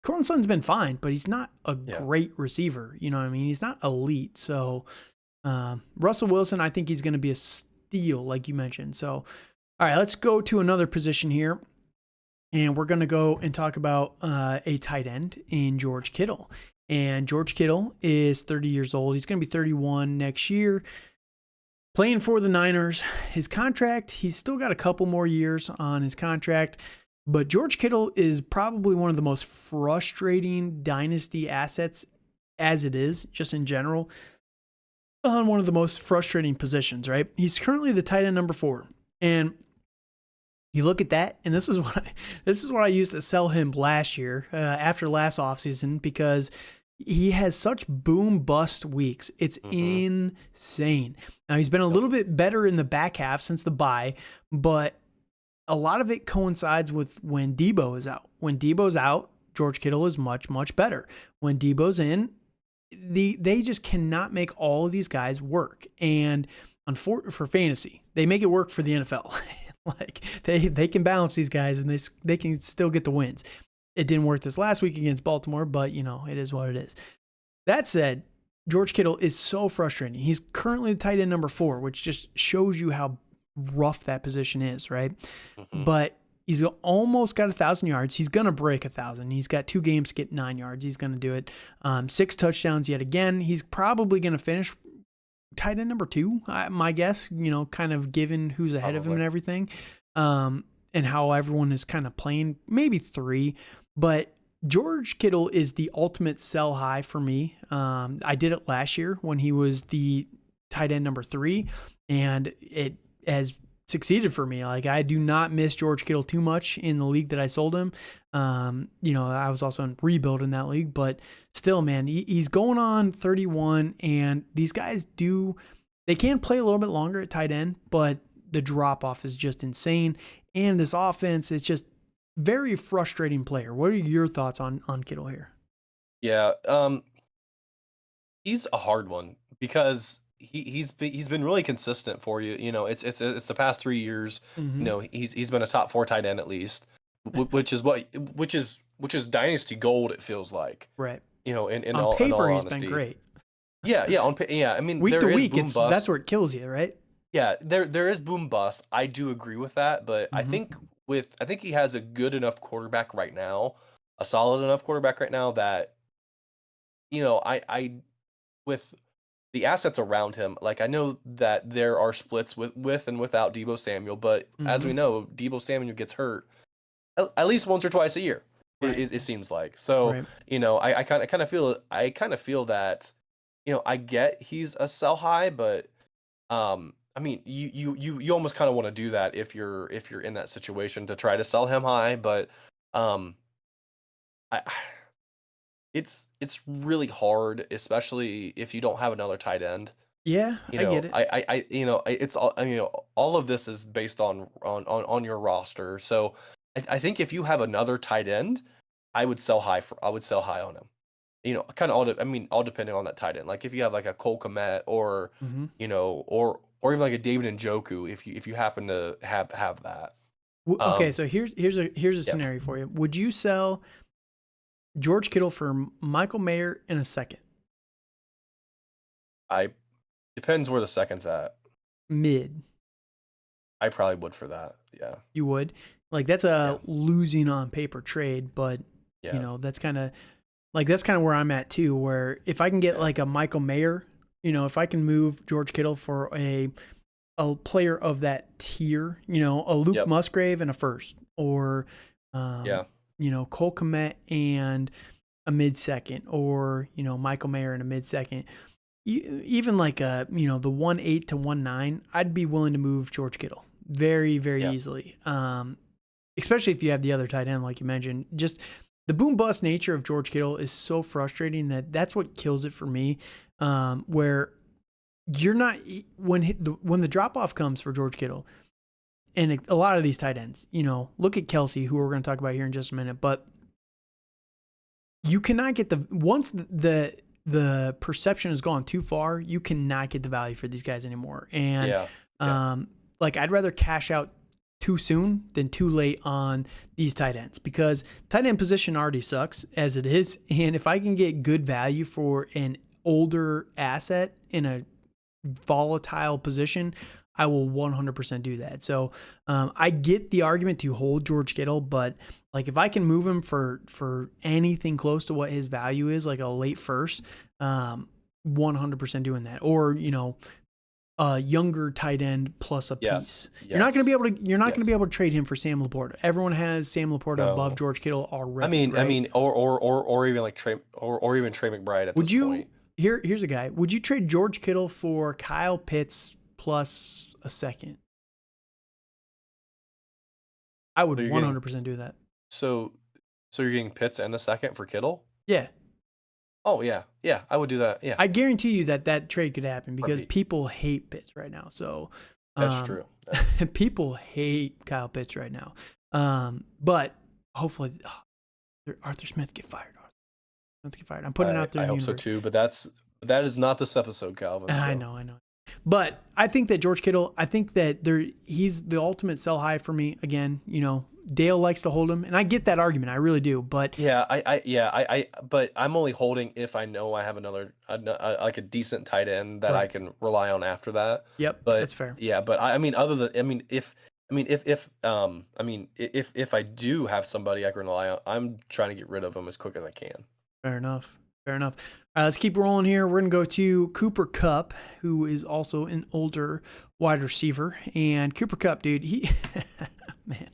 Cortland Sutton's been fine, but he's not a Yeah. great receiver. You know what I mean? He's not elite. So Russell Wilson, I think he's going to be a steal, like you mentioned. So, all right, let's go to another position here. And we're going to go and talk about a tight end in George Kittle. And George Kittle is 30 years old. He's going to be 31 next year. Playing for the Niners. His contract, he's still got a couple more years on his contract. But George Kittle is probably one of the most frustrating dynasty assets as it is, just in general. On one of the most frustrating positions, right? He's currently the tight end number 4. And you look at that, and this is what I used to sell him last year, after last offseason, because he has such boom bust weeks. It's insane. Now he's been a little bit better in the back half since the bye, but a lot of it coincides with when Debo is out. When Debo's out, George Kittle is much, much better. When Debo's in, they just cannot make all of these guys work. And for fantasy, they make it work for the NFL. Like they can balance these guys and they can still get the wins. It didn't work this last week against Baltimore, but it is what it is. That said, George Kittle is so frustrating. He's currently the tight end number 4, which just shows you how rough that position is, right? But he's almost got 1,000 yards. He's going to break 1,000. He's got 2 games to get 9 yards. He's going to do it. 6 touchdowns yet again. He's probably going to finish tight end number 2, my guess, kind of given who's ahead of him and everything, and how everyone is kind of playing, maybe 3. But George Kittle is the ultimate sell high for me. I did it last year when he was the tight end number 3, and it has succeeded for me. Like, I do not miss George Kittle too much in the league that I sold him. I was also in rebuild in that league, but still, man, he's going on 31, and these guys they can play a little bit longer at tight end, but the drop off is just insane. And this offense is just very frustrating player. What are your thoughts on Kittle here? Yeah. He's a hard one because he's been really consistent for you. It's the past 3 years. He's been a top 4 tight end at least, which is dynasty gold. It feels like, right? In on all paper, he's honesty. been great. Yeah. I mean, week there to is week, boom bust. That's where it kills you, right? Yeah, there is boom bust. I do agree with that, but I think he has a good enough quarterback right now, a solid enough quarterback right now that I with the assets around him, like, I know that there are splits with and without Deebo Samuel, but as we know, Deebo Samuel gets hurt at least once or twice a year. Right. It seems like. So, right. I kind of feel that, I get he's a sell high, but I mean, you almost kind of want to do that if you're in that situation to try to sell him high, but it's really hard, especially if you don't have another tight end. Yeah, I get it. It's all, all of this is based on your roster. So I think if you have another tight end, I would sell high on him. Kind of all depending on that tight end. Like, if you have like a Cole Kmet or or even like a David Njoku, if you happen to have that. Okay, so here's a scenario for you. Would you sell George Kittle for Michael Mayer in a second? Depends where the second's at. Mid. I probably would for that. Yeah. You would? Like, that's a losing on paper trade, but that's kind of where I'm at too, where if I can get like a Michael Mayer, if I can move George Kittle for a player of that tier, a Luke Musgrave and a first, or Cole Kmet and a mid-second, or Michael Mayer and a mid-second, even like the 1.8 to 1.9, I'd be willing to move George Kittle very, very easily, especially if you have the other tight end like you mentioned. Just the boom bust nature of George Kittle is so frustrating that's what kills it for me. Where you're not, when the drop off comes for George Kittle, and a lot of these tight ends, look at Kelce, who we're going to talk about here in just a minute, but you cannot get once the perception has gone too far, you cannot get the value for these guys anymore. And I'd rather cash out too soon than too late on these tight ends, because tight end position already sucks as it is. And if I can get good value for an older asset in a volatile position, I will 100% do that. So I get the argument to hold George Kittle, but like if I can move him for anything close to what his value is, like a late first, 100% doing that. Or, a younger tight end plus a piece. Yes. You're not going to be able to. You're not going to be Yes. able to trade him for Sam Laporta. Everyone has Sam Laporta above No. George Kittle already. I right? mean, or even like Trey, or even Trey McBride at Would this you point. here's a guy? Would you trade George Kittle for Kyle Pitts plus a second? I would So you're getting 100% do that. so you're getting Pitts and a second for Kittle? Yeah, Oh yeah, I would do that. Yeah, I guarantee you that trade could happen because Heartbeat. people hate Pitts right now. So That's true. people hate Kyle Pitts right now. But hopefully Arthur Smith get fired. I'm putting it out there. I in the hope so universe. too, but that is not this episode, Calvin. I so. know. But I think that George Kittle, I think that he's the ultimate sell high for me. Again, Dale likes to hold him, and I get that argument. I really do. But Yeah, but I'm only holding if I know I have like a decent tight end that I Right. can rely on after that. Yep, But that's fair. yeah, but if I do have somebody I can rely on, I'm trying to get rid of them as quick as I can. Fair enough. Let's keep rolling here. We're going to go to Cooper Kupp, who is also an older wide receiver. And Cooper Kupp, dude, man,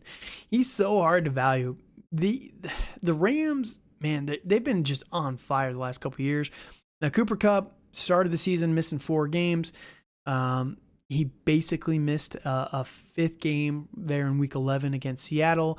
he's so hard to value. The Rams, man, they've been just on fire the last couple of years. Now, Cooper Kupp started the season missing 4 games. He basically missed a 5th game there in Week 11 against Seattle.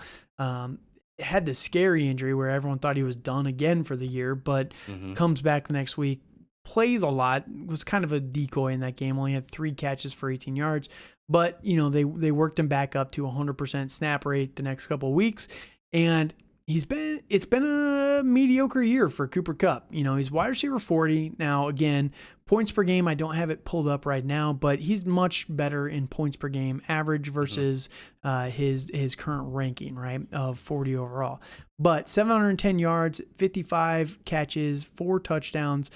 Had this scary injury where everyone thought he was done again for the year, but comes back the next week, plays a lot, was kind of a decoy in that game, only had 3 catches for 18 yards, but they worked him back up to 100% snap rate the next couple of weeks, and it's been a mediocre year for Cooper Kupp. He's wide receiver 40. Now, again, points per game, I don't have it pulled up right now, but he's much better in points per game average versus his current ranking, right, of 40 overall. But 710 yards, 55 catches, 4 touchdowns.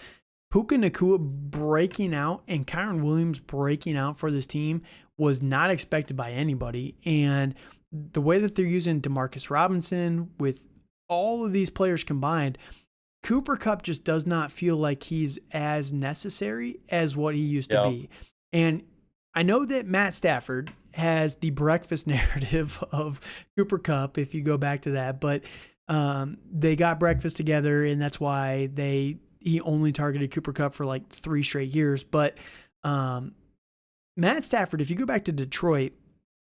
Puka Nacua breaking out and Kyron Williams breaking out for this team was not expected by anybody. And the way that they're using Demarcus Robinson with all of these players combined, Cooper Kupp just does not feel like he's as necessary as what he used to be. And I know that Matt Stafford has the breakfast narrative of Cooper Kupp, if you go back to that, but they got breakfast together, and that's why he only targeted Cooper Kupp for like 3 straight years. But Matt Stafford, if you go back to Detroit,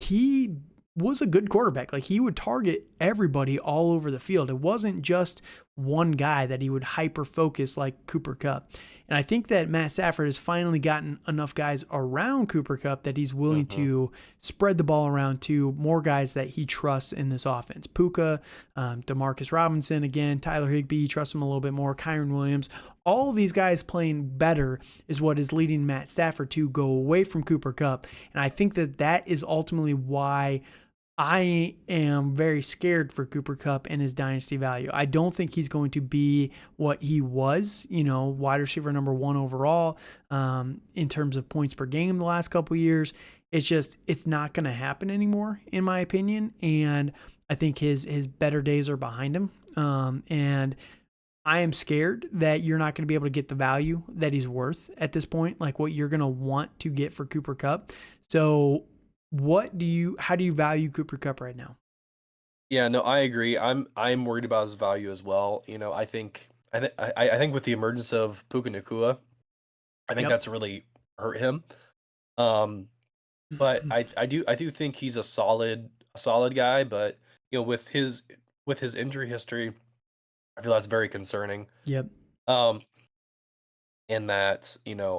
he was a good quarterback. Like, he would target everybody all over the field. It wasn't just one guy that he would hyper focus like Cooper Kupp. And I think that Matt Stafford has finally gotten enough guys around Cooper Kupp that he's willing to spread the ball around to more guys that he trusts in this offense. Puka, Demarcus Robinson, again, Tyler Higbee, trusts him a little bit more, Kyron Williams. All of these guys playing better is what is leading Matt Stafford to go away from Cooper Kupp. And I think that is ultimately why I am very scared for Cooper Kupp and his dynasty value. I don't think he's going to be what he was, wide receiver number 1 overall in terms of points per game the last couple of years. It's not going to happen anymore, in my opinion. And I think his better days are behind him. And I am scared that you're not going to be able to get the value that he's worth at this point, like what you're going to want to get for Cooper Kupp. So how do you value Cooper Kupp right now? Yeah, no, I agree. I'm worried about his value as well. I think with the emergence of Puka Nacua, I think that's really hurt him. But I do think he's a solid guy, but with his injury history, I feel that's very concerning. Yep. And that,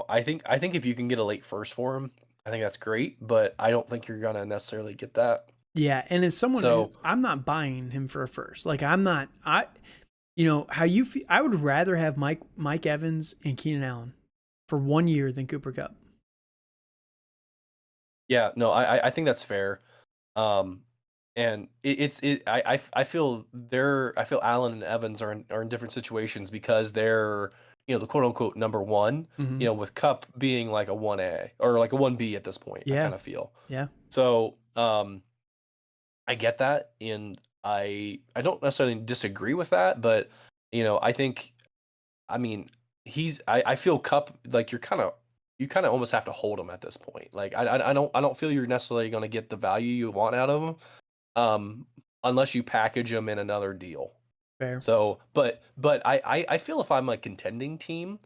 I think if you can get a late first for him, I think that's great, but I don't think you're gonna necessarily get that. Yeah, and as someone who, I'm not buying him for a first. Like, how you feel, I would rather have Mike Evans and Keenan Allen for 1 year than Cooper Kupp. Yeah, no, I think that's fair. And I feel Allen and Evans are in different situations because they're the quote unquote number one, Hmm. with Cup being like a 1A or like a 1B at this point, I Yeah. kind of feel. Yeah. So, I get that, and I don't necessarily disagree with that, but I think, I mean, I feel Cup, like, you kind of almost have to hold him at this point. Like, I don't feel you're necessarily going to get the value you want out of him, um, unless you package him in another deal. Fair. So, but I feel if I'm a contending team,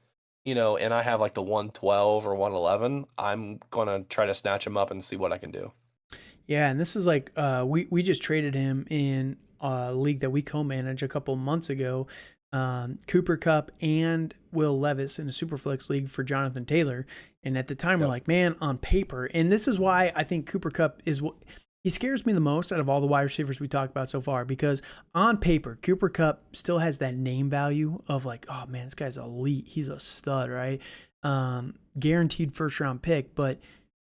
and I have like the 112 or 111, I'm gonna try to snatch him up and see what I can do. Yeah, and this is like we just traded him in a league that we co-manage a couple months ago. Cooper Cup and Will Levis in a Superflex league for Jonathan Taylor. And at the time, we're Yep. like, man, on paper, and this is why I think Cooper Cup is what he scares me the most out of all the wide receivers we talked about so far. Because on paper, Cooper Cup still has that name value of like, oh man, this guy's elite. He's a stud, right? Guaranteed first round pick, but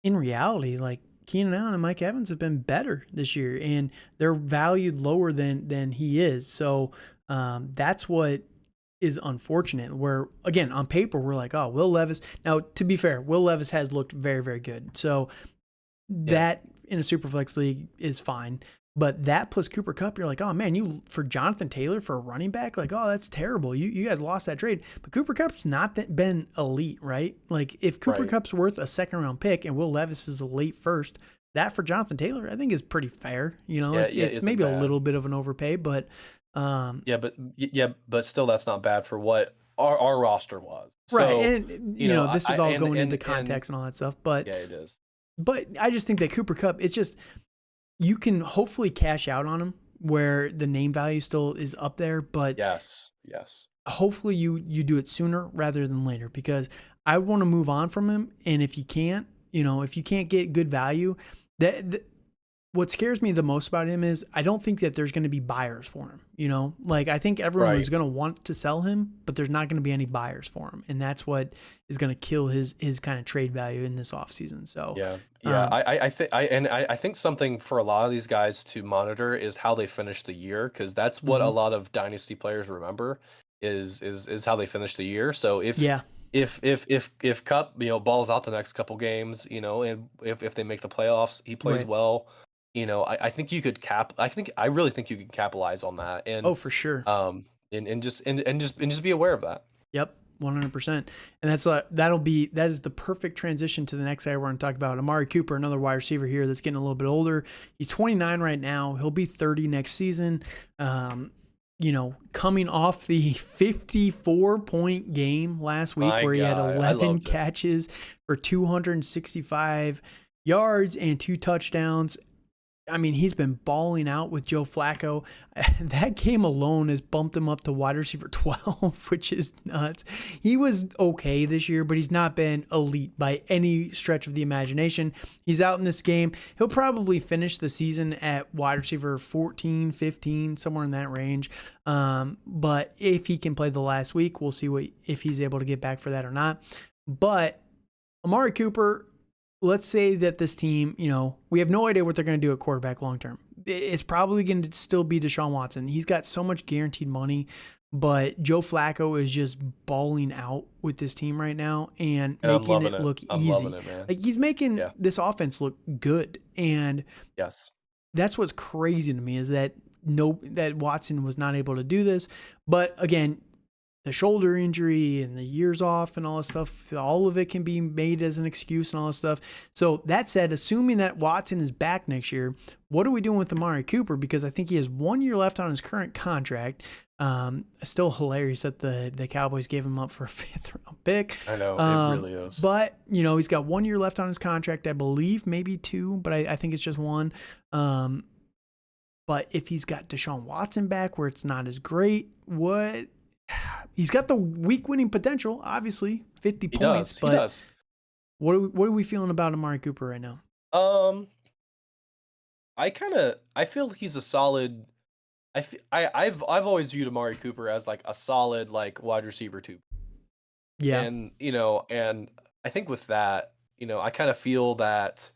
in reality, like Keenan Allen and Mike Evans have been better this year, and they're valued lower than he is. So that's what is unfortunate. Where again, on paper, we're like, oh, Will Levis. Now, to be fair, Will Levis has looked very, very good. So Yeah. that in a Superflex league is fine. But that plus Cooper Cup, you're like, oh man, you for Jonathan Taylor for a running back, like, oh, that's terrible. You guys lost that trade. But Cooper Cup's not been elite, right? Like if Cooper Right. Cup's worth a second round pick and Will Levis is a late first, that for Jonathan Taylor, I think is pretty fair. Yeah. It's Yeah. It it's isn't maybe a bad. little bit of an overpay, but But still, that's not bad for what our roster was. right. So, And I, this I is all going into and context and all that stuff. But yeah, it is. but I just think that Cooper Cup, it's just you can hopefully cash out on him where the name value still is up there, but Yes. Yes. hopefully you do it sooner rather than later because I want to move on from him. And if you can't, if you can't get good value, that what scares me the most about him is I don't think that there's going to be buyers for him. Like I think everyone is Right. going to want to sell him, but there's not going to be any buyers for him, and that's what is going to kill his kind of trade value in this offseason. So, Yeah. Yeah. um, I think something for a lot of these guys to monitor is how they finish the year, because that's what a mhm. lot of dynasty players remember is how they finish the year. So Yeah, if Cup, balls out the next couple games, and if they make the playoffs, he plays right. well. I think you could I really think you could capitalize on that, Oh, for sure. and just be aware of that. Yep, 100%. And that is the perfect transition to the next guy we're going to talk about. Amari Cooper, another wide receiver here that's getting a little bit older. He's 29 right now. He'll be 30 next season. Coming off the 54-point game last week My where he had guy, I 11 loved it. catches for 265 yards and 2 touchdowns. I mean, he's been balling out with Joe Flacco. That game alone has bumped him up to wide receiver 12, which is nuts. He was okay this year, but he's not been elite by any stretch of the imagination. He's out in this game. He'll probably finish the season at wide receiver 14, 15, somewhere in that range. But if he can play the last week, we'll see if he's able to get back for that or not. But Amari Cooper, let's say that this team, we have no idea what they're going to do at quarterback long term. It's probably going to still be Deshaun Watson. He's got so much guaranteed money, but Joe Flacco is just balling out with this team right now and And I'm making loving it it. look I'm loving easy. it, man. Like he's making Yeah. this offense look good. And Yes. that's what's crazy to me is that that Watson was not able to do this. But again, the shoulder injury and the years off and all this stuff, all of it can be made as an excuse and all this stuff. So that said, assuming that Watson is back next year, what are we doing with Amari Cooper? Because I think he has 1 year left on his current contract. Still hilarious that the Cowboys gave him up for a 5th-round pick. I know, it really is. But, he's got 1 year left on his contract, I believe, maybe 2, but I think it's just 1. But if he's got Deshaun Watson back where it's not as great, he's got the week winning potential, obviously, 50 He points. does. He But does. what are we feeling about Amari Cooper right now? Um, I feel he's a solid. I've always viewed Amari Cooper as like a solid like wide receiver too. Yeah. And I think with that, I kind of feel that,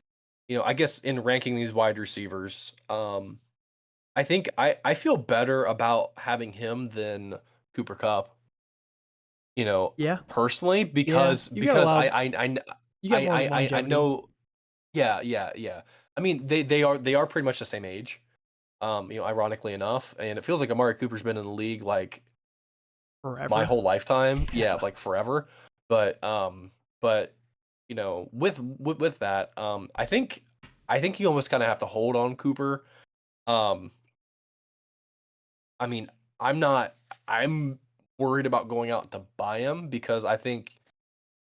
I guess in ranking these wide receivers, I think I feel better about having him than Cooper Cup. Yeah. personally, Yeah. because You got a lot of, you got more I longevity. know. Yeah, yeah, yeah. I mean, they are pretty much the same age. Ironically enough, and it feels like Amari Cooper's been in the league like my Forever. whole lifetime. Yeah. Yeah, like forever. But but with that, I think you almost kind of have to hold on Cooper. Um, I mean, I'm not. I'm worried about going out to buy him because I think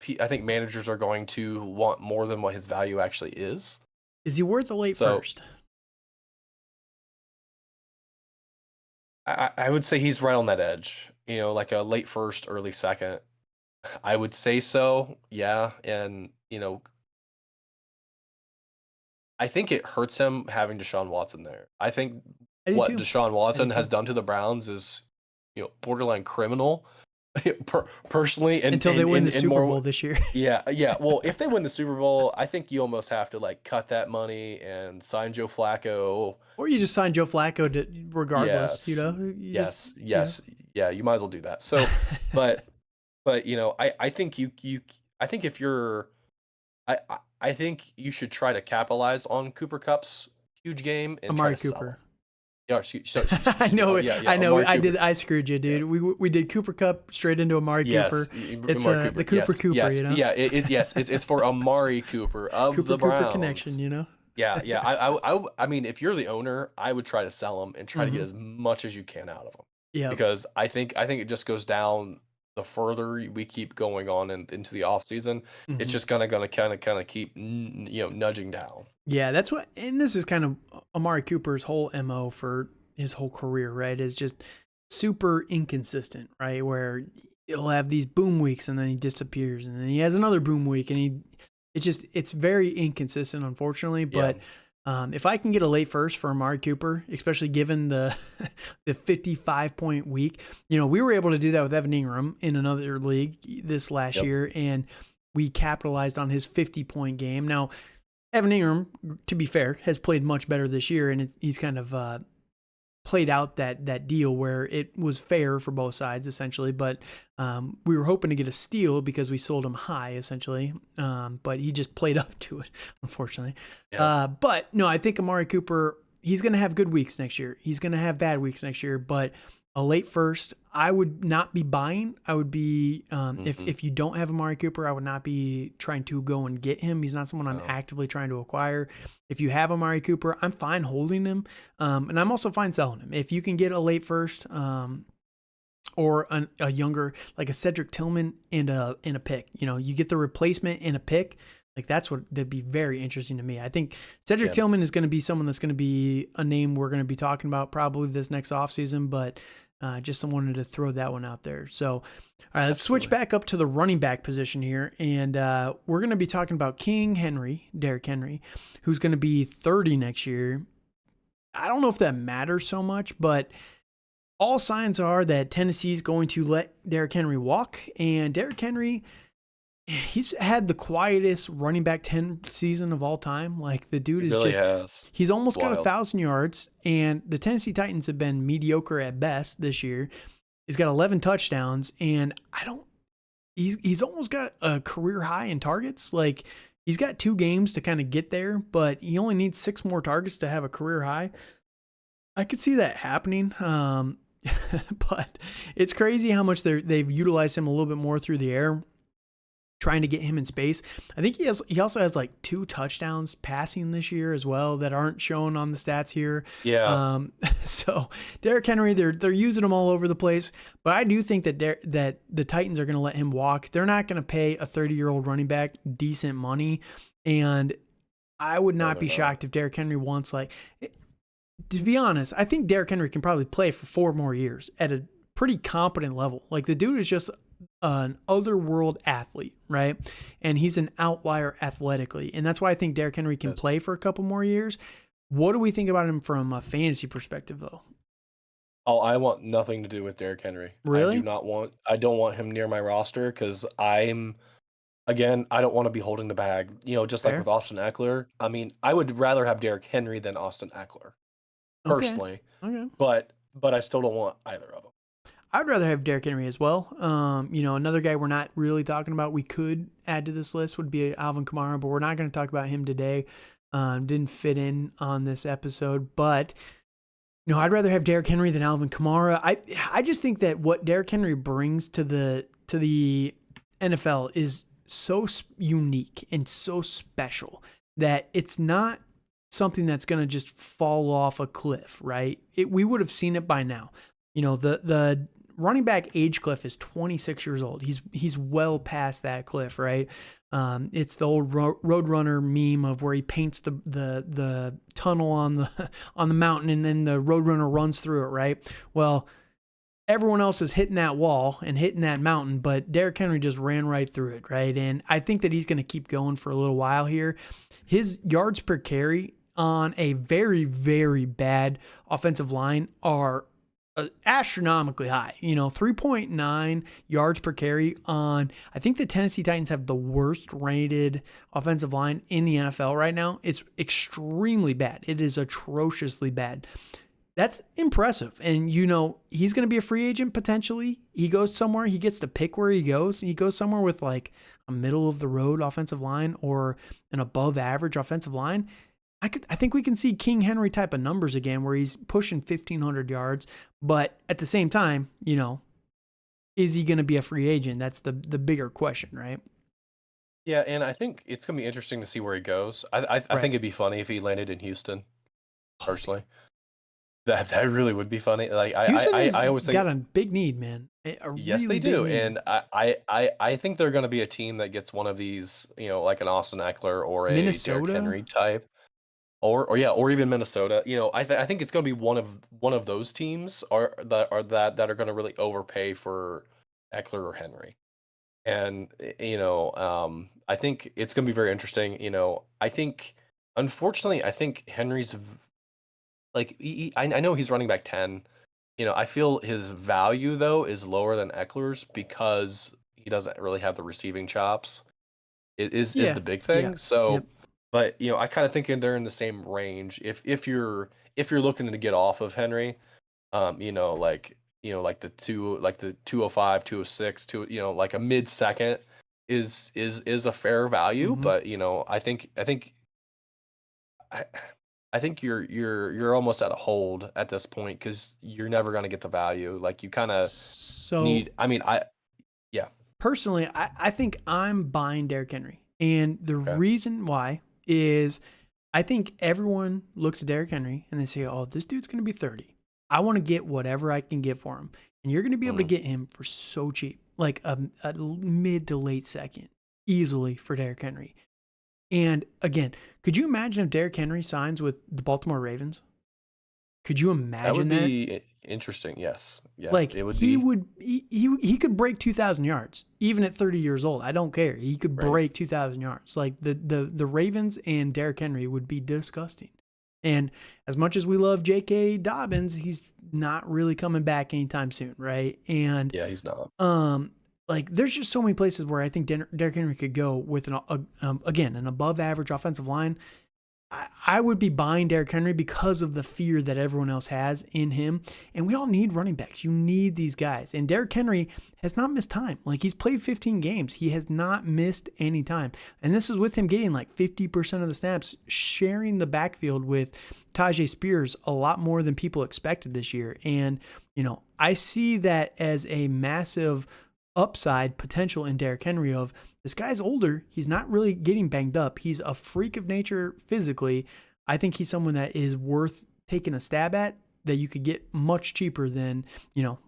managers are going to want more than what his value actually is. Is he worth a late So first? I would say he's right on that edge. Like a late first, early second. I would say so. Yeah, and I think it hurts him having Deshaun Watson there. I think I do what too. Deshaun I do Watson has too. done to the Browns is, borderline criminal, personally, and Until they win the in Super more. Bowl this year. Yeah, yeah. Well, if they win the Super Bowl, I think you almost have to like cut that money and sign Joe Flacco. Or you just sign Joe Flacco regardless, Yes, you just, yes, yes. Yeah, you might as well do that. So, but I think I think if you're I think you should try to capitalize on Cooper Kupp's huge game and try Amari to sell him. Cooper. Yeah, I know, yeah, yeah, I know. Amari Cooper. I screwed you, Yeah. dude. We did Cooper Cup straight into Amari Yes, Cooper. It's Amari the Cooper. Cooper Yes, Cooper, yes, yeah. Yes, it's for Amari Cooper of Cooper the Cooper connection, Browns. you know. Yeah, yeah. I mean, if you're the owner, I would try to sell him and try to get Mm-hmm. as much as you can out of him, Yep. because I think it just goes down the further we keep going on into the off season. It's Mm-hmm. just gonna kind of keep nudging down. Yeah, that's what, and this is kind of Amari Cooper's whole MO for his whole career, right? Is just super inconsistent, right? Where he'll have these boom weeks and then he disappears, and then he has another boom week, and it's very inconsistent, unfortunately. Yeah. But if I can get a late first for Amari Cooper, especially given the the 55-point week, we were able to do that with Evan Ingram in another league this last Yep. year, and we capitalized on his 50-point game. Now, Evan Ingram, to be fair, has played much better this year, and he's kind of played out that deal where it was fair for both sides, essentially. But we were hoping to get a steal because we sold him high, essentially. But he just played up to it, unfortunately. Yeah. But no, I think Amari Cooper, he's going to have good weeks next year. He's going to have bad weeks next year, but a late first, I would not be buying. I would be, if you don't have Amari Cooper, I would not be trying to go and get him. He's not someone I'm No. actively trying to acquire. If you have Amari Cooper, I'm fine holding him. And I'm also fine selling him. If you can get a late first, or a younger, like a Cedric Tillman and a pick, you get the replacement in a pick. Like that'd be very interesting to me. I think Cedric Tillman is going to be someone that's going to be a name we're going to be talking about probably this next offseason, but just wanted to throw that one out there. So, all right, let's switch back up to the running back position here. And we're going to be talking about Derrick Henry, who's going to be 30 next year. I don't know if that matters so much, but all signs are that Tennessee's going to let Derrick Henry walk. And Derrick Henry, he's had the quietest running back 10 season of all time. Like the dude he's almost got 1,000 yards, and the Tennessee Titans have been mediocre at best this year. He's got 11 touchdowns, and he's almost got a career high in targets. Like he's got 2 games to kind of get there, but he only needs 6 more targets to have a career high. I could see that happening. But it's crazy how much they've utilized him a little bit more through the air, trying to get him in space. I think he also has like 2 touchdowns passing this year as well that aren't shown on the stats here. Yeah. So Derrick Henry, they're using him all over the place, but I do think that the Titans are going to let him walk. They're not going to pay a 30-year-old running back decent money, and I would not be shocked if Derrick Henry wants to be honest, I think Derrick Henry can probably play for 4 more years at a pretty competent level. Like the dude is just an otherworld athlete, right? And he's an outlier athletically. And that's why I think Derrick Henry can play for a couple more years. What do we think about him from a fantasy perspective, though? Oh, I want nothing to do with Derrick Henry. Really? I don't want him near my roster because I don't want to be holding the bag. Just like with Austin Ekeler. I mean, I would rather have Derrick Henry than Austin Ekeler, personally. Okay. But I still don't want either of them. I'd rather have Derrick Henry as well. Another guy we're not really talking about, we could add to this list would be Alvin Kamara, but we're not going to talk about him today. Didn't fit in on this episode, but I'd rather have Derrick Henry than Alvin Kamara. I just think that what Derrick Henry brings to the NFL is so unique and so special that it's not something that's going to just fall off a cliff, right? We would have seen it by now. The running back age cliff is 26 years old. He's well past that cliff, right? It's the old Roadrunner meme of where he paints the tunnel on the mountain and then the Roadrunner runs through it, right? Well, everyone else is hitting that wall and hitting that mountain, but Derrick Henry just ran right through it, right? And I think that he's going to keep going for a little while here. His yards per carry on a very, very bad offensive line are astronomically high, 3.9 yards per carry on, I think the Tennessee Titans have the worst rated offensive line in the NFL right now. It's extremely bad. It is atrociously bad. That's impressive. And, he's going to be a free agent potentially. He goes somewhere, he gets to pick where he goes. He goes somewhere with like a middle of the road offensive line or an above average offensive line. I think we can see King Henry type of numbers again where he's pushing 1,500 yards. But at the same time, is he going to be a free agent? That's the bigger question, right? Yeah, and I think it's going to be interesting to see where he goes. I think it'd be funny if he landed in Houston, personally. That really would be funny. Like I always think got a big need, man. Yes, they do, and I think they're going to be a team that gets one of these, like an Austin Ekeler or a Minnesota? Derrick Henry type, or even Minnesota. I think it's going to be one of those teams that are going to really overpay for Ekeler or Henry, and I think it's going to be very interesting. I think unfortunately Henry's. Like I know he's running back 10. I feel his value though is lower than Eckler's because he doesn't really have the receiving chops. It is the big thing. Yeah. So, Yep. But I kind of think they're in the same range. If you're looking to get off of Henry, like the 205, 206, like a mid second is a fair value. Mm-hmm. But I think you're almost at a hold at this point because you're never going to get the value. Like you kind of need. I mean, yeah. Personally, I think I'm buying Derrick Henry, and the reason why is I think everyone looks at Derrick Henry and they say, "Oh, this dude's going to be 30. I want to get whatever I can get for him," and you're going to be able to get him for so cheap, like a mid to late second, easily for Derrick Henry. And again, could you imagine if Derrick Henry signs with the Baltimore Ravens? Could you imagine that? That would be interesting. Yes. Yeah. Like it would he could break 2,000 yards even at 30 years old. I don't care. He could break 2,000 yards. Like the Ravens and Derrick Henry would be disgusting. And as much as we love J.K. Dobbins, he's not really coming back anytime soon, right? And yeah, he's not. Like there's just so many places where I think Derrick Henry could go with an above average offensive line. I would be buying Derrick Henry because of the fear that everyone else has in him. And we all need running backs. You need these guys. And Derrick Henry has not missed time. Like he's played 15 games. He has not missed any time. And this is with him getting like 50% of the snaps, sharing the backfield with Tajay Spears a lot more than people expected this year. And, I see that as a massive upside potential in Derrick Henry of this guy's older. He's not really getting banged up. He's a freak of nature physically. I think he's someone that is worth taking a stab at that you could get much cheaper than,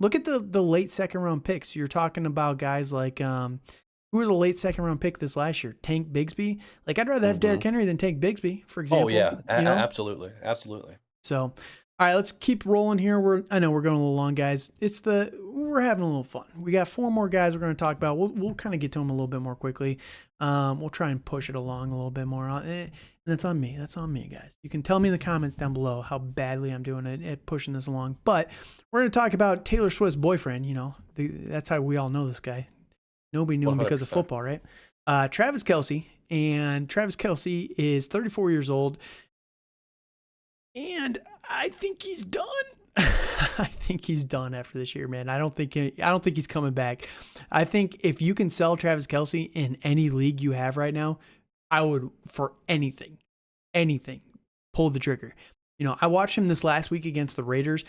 look at the late second round picks. You're talking about guys like, who was a late second round pick this last year? Tank Bigsby. Like I'd rather have Derrick Henry than Tank Bigsby, for example. Oh yeah. Absolutely. Absolutely. So, all right, let's keep rolling here. I know we're going a little long, guys. We're having a little fun. We got 4 more guys we're going to talk about. We'll kind of get to them a little bit more quickly. We'll try and push it along a little bit more. And that's on me. That's on me, guys. You can tell me in the comments down below how badly I'm doing at pushing this along. But we're going to talk about Taylor Swift's boyfriend. That's how we all know this guy. Nobody knew him because of football, right? Travis Kelce. And Travis Kelce is 34 years old. And I think he's done. I think he's done after this year, man. I don't think he's coming back. I think if you can sell Travis Kelce in any league you have right now, I would, for anything, pull the trigger. I watched him this last week against the Raiders.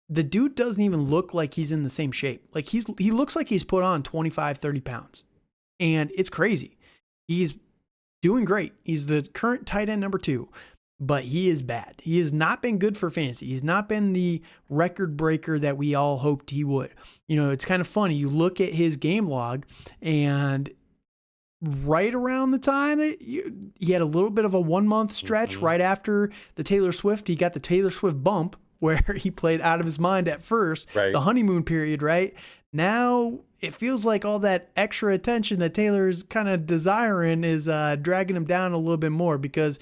The dude doesn't even look like he's in the same shape. Like he looks like he's put on 25, 30 pounds. And it's crazy. He's doing great. He's the current tight end number 2. But he is bad. He has not been good for fantasy. He's not been the record breaker that we all hoped he would. It's kind of funny. You look at his game log, and right around the time that he had a little bit of a 1-month stretch right after the Taylor Swift, he got the Taylor Swift bump where he played out of his mind at first, right. The honeymoon period, right? Now it feels like all that extra attention that Taylor's kind of desiring is dragging him down a little bit more because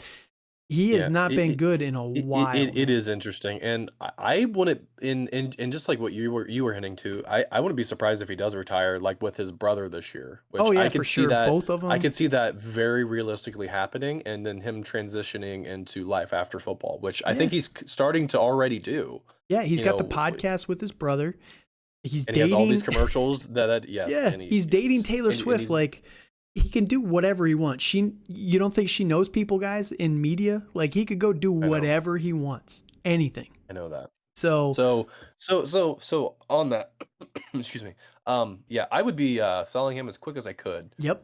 he has not been good in a while. It is interesting, and I wouldn't in just like what you were hinting to. I wouldn't be surprised if he does retire, like with his brother this year. Which I could see that both of them. I could see that very realistically happening, and then him transitioning into life after football, which I think he's starting to already do. Yeah, he's got the podcast with his brother. He's dating. He has all these commercials that yes. Yeah, he's dating Taylor Swift like. He can do whatever he wants. You don't think she knows people, guys, in media? Like he could go do whatever he wants, anything. I know that. So on that, excuse me. Yeah, I would be selling him as quick as I could. Yep.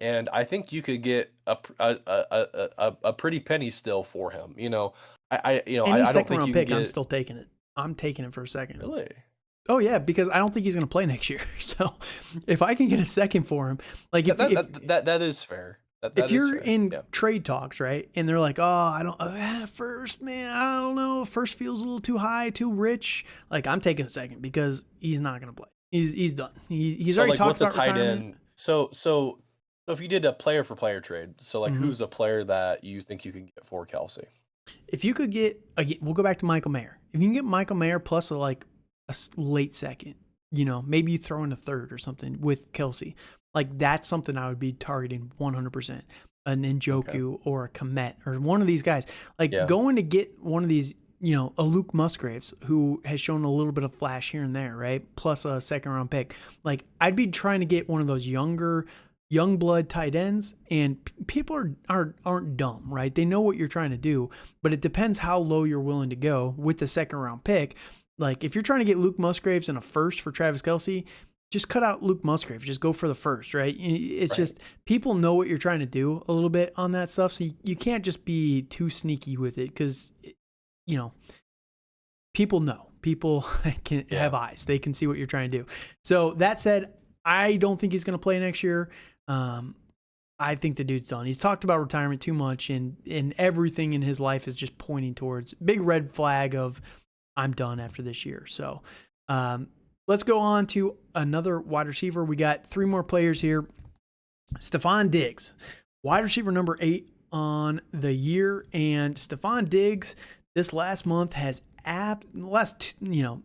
And I think you could get a pretty penny still for him. I don't think you pick. Get... I'm still taking it. I'm taking it for a second. Really? Oh yeah, because I don't think he's going to play next year. So if I can get a second for him, like that is fair. If you're in trade talks, right, and they're like, first, man, I don't know, first feels a little too high, too rich. Like I'm taking a second because he's not going to play. He's done. He's already talked about retirement. So if you did a player for player trade, so who's a player that you think you can get for Kelce? If you could get, we'll go back to Michael Mayer. If you can get Michael Mayer plus a late second, maybe you throw in a third or something with Kelce. Like that's something I would be targeting 100%. An Njoku or a Komet or one of these guys. Going to get one of these, a Luke Musgraves who has shown a little bit of flash here and there, right? Plus a second round pick. Like I'd be trying to get one of those young blood tight ends, and people aren't dumb, right? They know what you're trying to do, but it depends how low you're willing to go with the second round pick. Like if you're trying to get Luke Musgraves and a first for Travis Kelce, just cut out Luke Musgraves. Just go for the first, right? It's just people know what you're trying to do a little bit on that stuff. So you can't just be too sneaky with it because, people know. People can have eyes. They can see what you're trying to do. So that said, I don't think he's going to play next year. I think the dude's done. He's talked about retirement too much, and everything in his life is just pointing towards big red flag of I'm done after this year. So let's go on to another wide receiver. We got 3 more players here. Stefon Diggs, wide receiver number 8 on the year. And Stefon Diggs this last month has last 8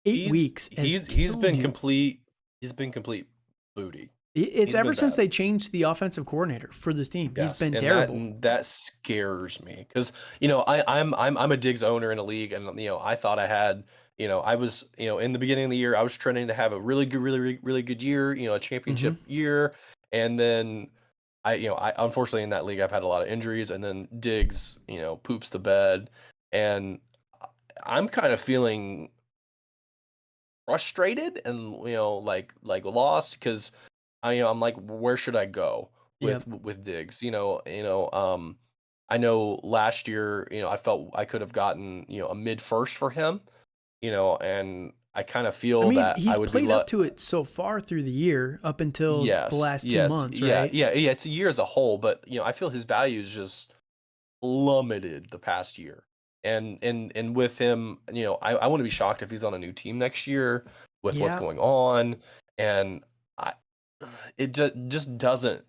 weeks. He's been complete. He's been complete booty. It's ever since they changed the offensive coordinator for this team. Yes, he's been terrible. That scares me because I'm a Diggs owner in a league, and I thought I had I was in the beginning of the year I was trending to have a really good year, a championship year, and then I unfortunately in that league I've had a lot of injuries, and then Diggs poops the bed, and I'm kind of feeling frustrated and like lost because I'm like, where should I go with Diggs? I know last year, I felt I could have gotten, a mid first for him, and I kind of feel that he's I would played up to it so far through the year up until the last 2 months, right? Yeah. It's a year as a whole, but I feel his value is just plummeted the past year. And with him, I wouldn't be shocked if he's on a new team next year with what's going on, and it just doesn't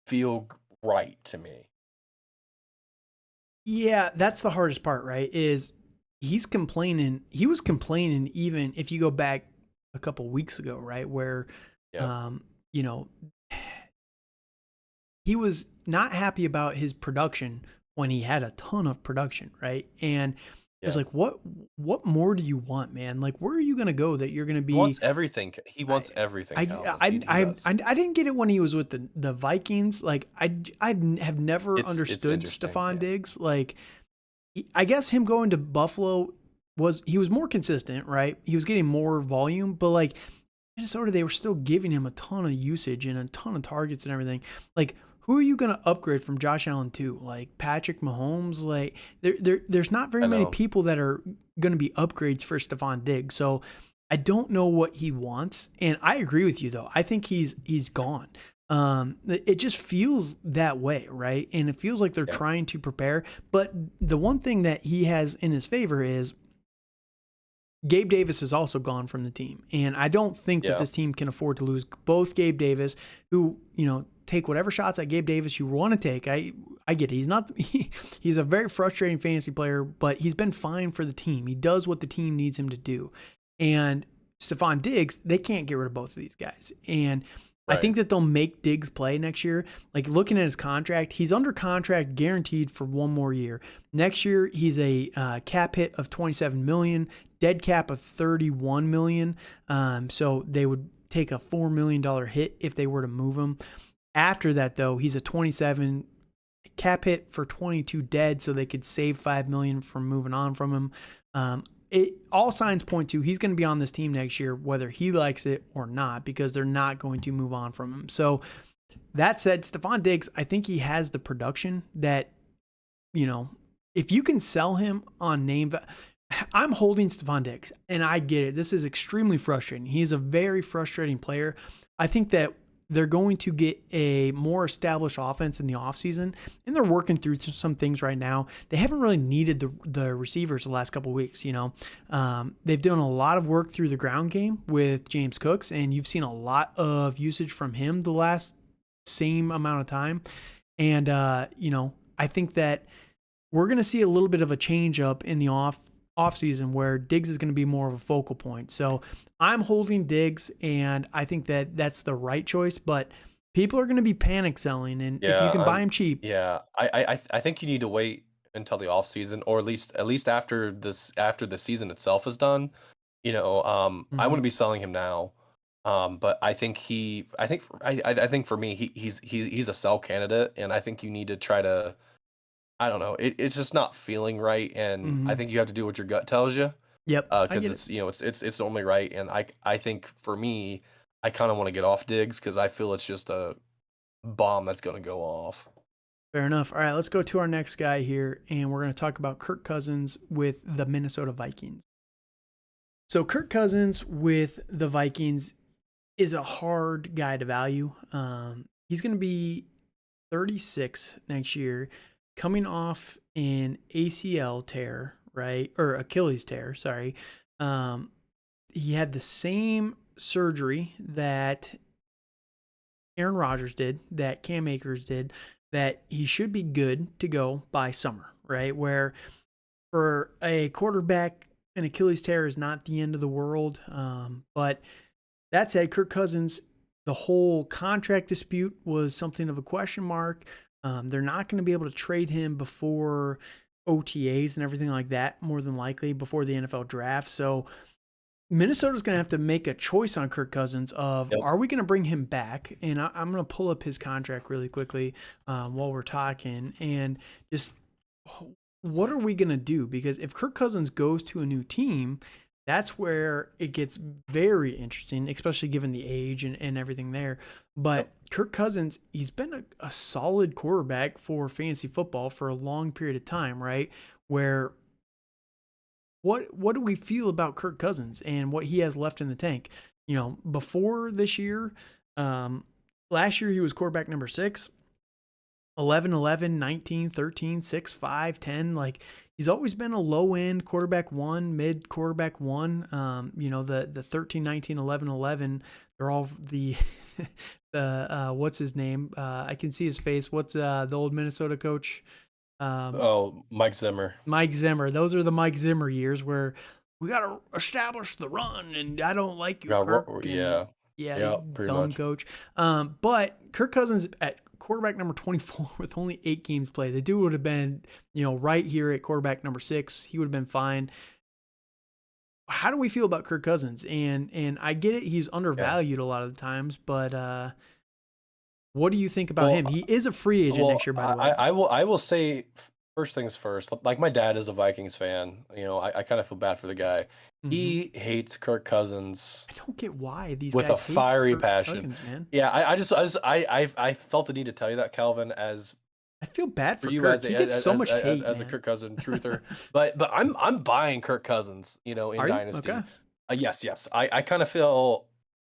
feel right to me. Yeah, that's the hardest part, right? Is he's complaining. He was complaining even if you go back a couple weeks ago, right? Where, he was not happy about his production when he had a ton of production, right? And It's Yeah. like, what more do you want, man? Like, where are you gonna go that you're gonna He be? wants everything. He I wants everything, I Calvin. I He I does. I didn't get it when he was with the Vikings. Like, have never It's understood interesting. Stefon Yeah. Diggs. Like, I guess him going to Buffalo he was more consistent, right? He was getting more volume, but like Minnesota, they were still giving him a ton of usage and a ton of targets and everything. Like, who are you going to upgrade from Josh Allen to? Like Patrick Mahomes? Like, there's not very I many know. people that are going to be upgrades for Stephon Diggs. So I don't know what he wants, and I agree with you though. I think he's gone. It just feels that way, right? And it feels like they're Yeah. trying to prepare. But the one thing that he has in his favor is Gabe Davis is also gone from the team. And I don't think that Yeah. this team can afford to lose both Gabe Davis, who, take whatever shots at Gabe Davis you want to take. I get it. He's a very frustrating fantasy player, but he's been fine for the team. He does what the team needs him to do. And Stefon Diggs, they can't get rid of both of these guys. And I Right. think that they'll make Diggs play next year. Like looking at his contract, he's under contract guaranteed for one more year. Next year, he's a cap hit of $27 million, dead cap of $31 million. So they would take a $4 million hit if they were to move him. After that, though, he's a 27 cap hit for 22 dead, so they could save $5 million from moving on from him. All signs point to he's going to be on this team next year, whether he likes it or not, because they're not going to move on from him. So that said, Stefon Diggs, I think he has the production that, if you can sell him on name, I'm holding Stefon Diggs, and I get it. This is extremely frustrating. He's a very frustrating player. I think that they're going to get a more established offense in the offseason, and they're working through some things right now. They haven't really needed the receivers the last couple of weeks. They've done a lot of work through the ground game with James Cooks, and you've seen a lot of usage from him the last same amount of time. And, I think that we're going to see a little bit of a change up in the offseason where Diggs is going to be more of a focal point. So I'm holding Diggs, and I think that that's the right choice, but people are going to be panic selling, and if you Yeah. can buy him cheap. Yeah. I think you need to wait until the off season, or at least after the season itself is done. I Mhm. wouldn't be selling him now. But I think for me, he's a sell candidate, and I think you need to try to. I don't know. It's just not feeling right, and I Mhm. think you have to do what your gut tells you. Yep, I Because get it. it's normally right, and I think for me, I kind of want to get off Diggs because I feel it's just a bomb that's gonna go off. Fair enough. All right, let's go to our next guy here, and we're going to talk about Kirk Cousins with the Minnesota Vikings. So Kirk Cousins with the Vikings is a hard guy to value. He's going to be 36 next year, coming off an ACL tear, right? Or Achilles tear, sorry. He had the same surgery that Aaron Rodgers did, that Cam Akers did, that he should be good to go by summer, right? Where for a quarterback, an Achilles tear is not the end of the world. But that said, Kirk Cousins, the whole contract dispute was something of a question mark. They're not going to be able to trade him before OTAs and everything like that, more than likely before the NFL draft. So Minnesota's going to have to make a choice on Kirk Cousins of, Yep. are we going to bring him back? And I'm going to pull up his contract really quickly while we're talking, and just what are we going to do? Because if Kirk Cousins goes to a new team, that's where it gets very interesting, especially given the age and everything there. But Yep. Kirk Cousins, he's been a solid quarterback for fantasy football for a long period of time, right? Where what do we feel about Kirk Cousins and what he has left in the tank? Before this year, last year he was quarterback number 6, 11, 11, 19, 13, 6, 5, 10. Like he's always been a low end quarterback 1, mid quarterback 1. The 13, 19, 11, 11, they're all the what's his name? I can see his face. What's the old Minnesota coach? Oh, Mike Zimmer. Mike Zimmer. Those are the Mike Zimmer years where we got to establish the run, and I don't like you, Yeah. Kirk. And Yeah. yeah, Yeah. Pretty dumb much. coach. But Kirk Cousins at quarterback number 24 with only 8 games played. The dude would have been, right here at quarterback number 6. He would have been fine. How do we feel about Kirk Cousins? And I get it, he's undervalued a lot of the times, but what do you think about him? He is a free agent next year, by the way. I will say first things first. Like my dad is a Vikings fan. I kind of feel bad for the guy. Mm-hmm. He hates Kirk Cousins. I don't get why these with guys a fiery passion. Cousins, man. Yeah, I felt the need to tell you that, Calvin, as I feel bad for you Kirk. He gets so much hate as a Kirk Cousins truther. but I'm buying Kirk Cousins, in Dynasty. Okay. Yes. I kind of feel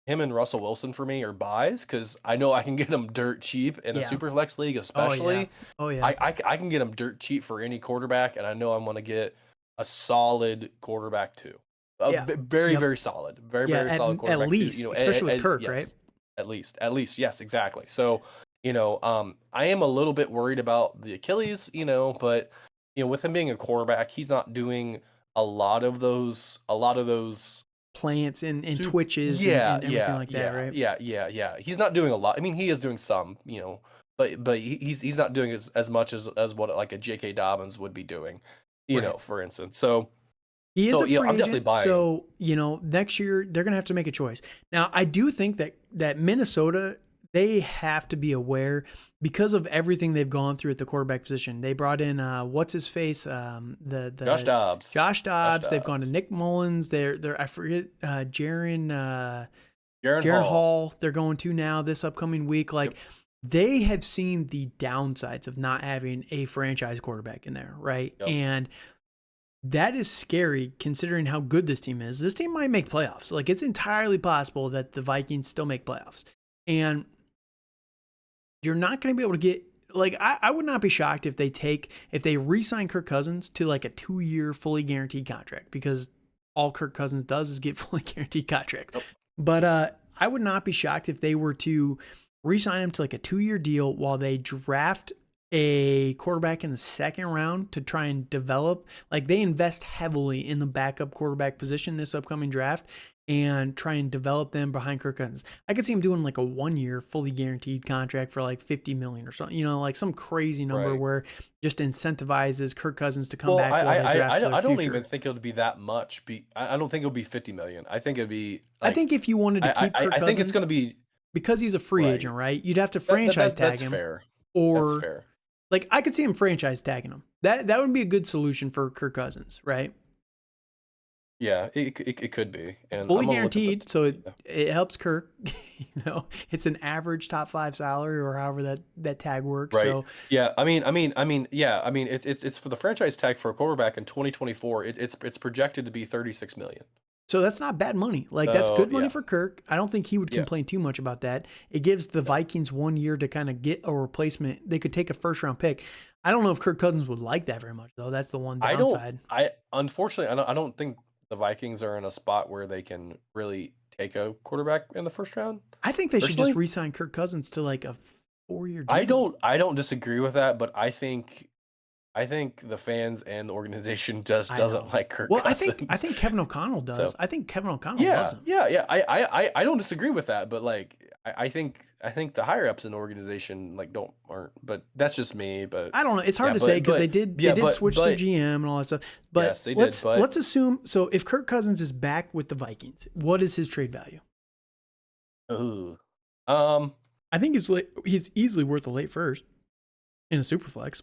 him and Russell Wilson for me are buys because I know I can get them dirt cheap in a super flex league, especially. Oh yeah. I can get them dirt cheap for any quarterback, and I know I'm going to get a solid quarterback too. Very solid, very solid quarterback. At least, too, especially with Kirk, yes, right? At least, yes, exactly. So, I am a little bit worried about the Achilles, but with him being a quarterback, he's not doing a lot of those plants and twitches and everything like that, right? Yeah. He's not doing a lot. I mean, he is doing some, but he's not doing as much as what like a J.K. Dobbins would be doing, for instance. So he is a free I'm definitely agent. buying. So next year they're gonna have to make a choice. Now I do think that Minnesota, they have to be aware because of everything they've gone through at the quarterback position. They brought in what's his face, the Josh Dobbs. Josh Dobbs. They've gone to Nick Mullins. They're I forget Jaron Hall. They're going to now this upcoming week. Like they have seen the downsides of not having a franchise quarterback in there, right? Yep. And that is scary considering how good this team is. This team might make playoffs. Like it's entirely possible that the Vikings still make playoffs. And you're not going to be able to get, like, I would not be shocked if they re-sign Kirk Cousins to like a 2-year fully guaranteed contract, because all Kirk Cousins does is get fully guaranteed contracts. Yep. But I would not be shocked if they were to re-sign him to like a 2-year deal while they draft a quarterback in the second round to try and develop. Like they invest heavily in the backup quarterback position this upcoming draft and try and develop them behind Kirk Cousins. I could see him doing like a 1-year fully guaranteed contract for like $50 million or something, like some crazy number where just incentivizes Kirk Cousins to come back. I don't even think it'll be that much. I don't think it'll be $50 million. I think it'd be. Like, I think if you wanted to keep Kirk Cousins, I think it's going to be because he's a free agent, right? You'd have to franchise tag him. That's fair. Or that's fair. Like I could see him franchise tagging him. That would be a good solution for Kirk Cousins, right? Yeah, it could be. And fully guaranteed, so it helps Kirk. It's an average top 5 salary or however that tag works. Right. So yeah, I mean, it's for the franchise tag for a quarterback in 2024. It's projected to be $36 million. So that's not bad money. Like that's good money for Kirk. I don't think he would complain too much about that. It gives the Vikings 1 year to kind of get a replacement. They could take a 1st-round pick. I don't know if Kirk Cousins would like that very much, though. That's the one downside. Unfortunately, I don't think the Vikings are in a spot where they can really take a quarterback in the 1st round. I think they should just re-sign Kirk Cousins to like a 4-year deal. I don't disagree with that, but I think the fans and the organization just doesn't like Kirk Cousins. I think Kevin O'Connell does. So, I think Kevin O'Connell loves him. Yeah. I don't disagree with that, but like I think the higher ups in the organization like aren't. But that's just me. But I don't know. It's hard to say because they did switch their GM and all that stuff. But yes, they did. Let's assume. So if Kirk Cousins is back with the Vikings, what is his trade value? I think he's easily worth a late 1st in a super flex.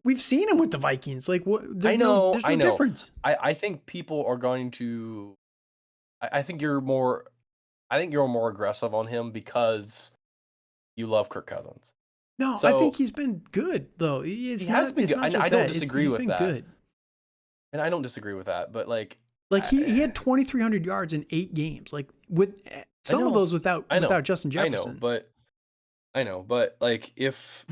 We've seen him with the Vikings. Like what? There's no difference. I think people are going to. I think you're more aggressive on him because you love Kirk Cousins. No, I think he's been good though. He has been good. I don't disagree with that. Good. And I don't disagree with that, but like he had 2,300 yards in 8 games. Like with some of those without Justin Jefferson. I know, but like if.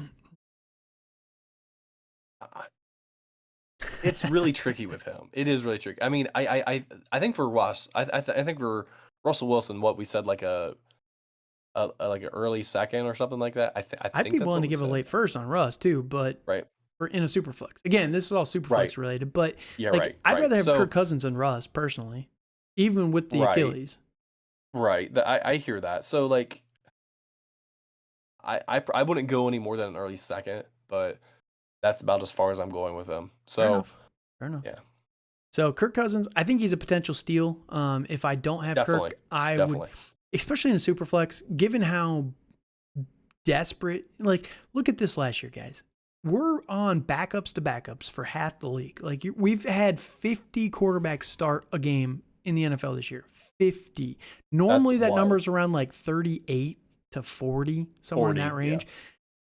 It's really tricky with him. It is really tricky. I mean, I think for Russ, I think for Russell Wilson, what we said like a like an early 2nd or something like that. I'd be willing to give a late 1st on Russ too, but we're in a super flex. Again, this is all super flex related, but I'd rather have Kirk Cousins than Russ personally, even with the Achilles. Right. I hear that. So like I wouldn't go any more than an early second, but that's about as far as I'm going with him. Fair So enough. Fair enough. yeah, So Kirk Cousins, I think he's a potential steal. If I don't have definitely, Kirk, I would, definitely. especially in a super flex, given how desperate. Like, look at this last year, guys. We're on backups to backups for half the league. Like, we've had 50 quarterbacks start a game in the NFL this year. 50. That's Normally, that number wild. is around like 38 to 40, somewhere in that 40, yeah, range.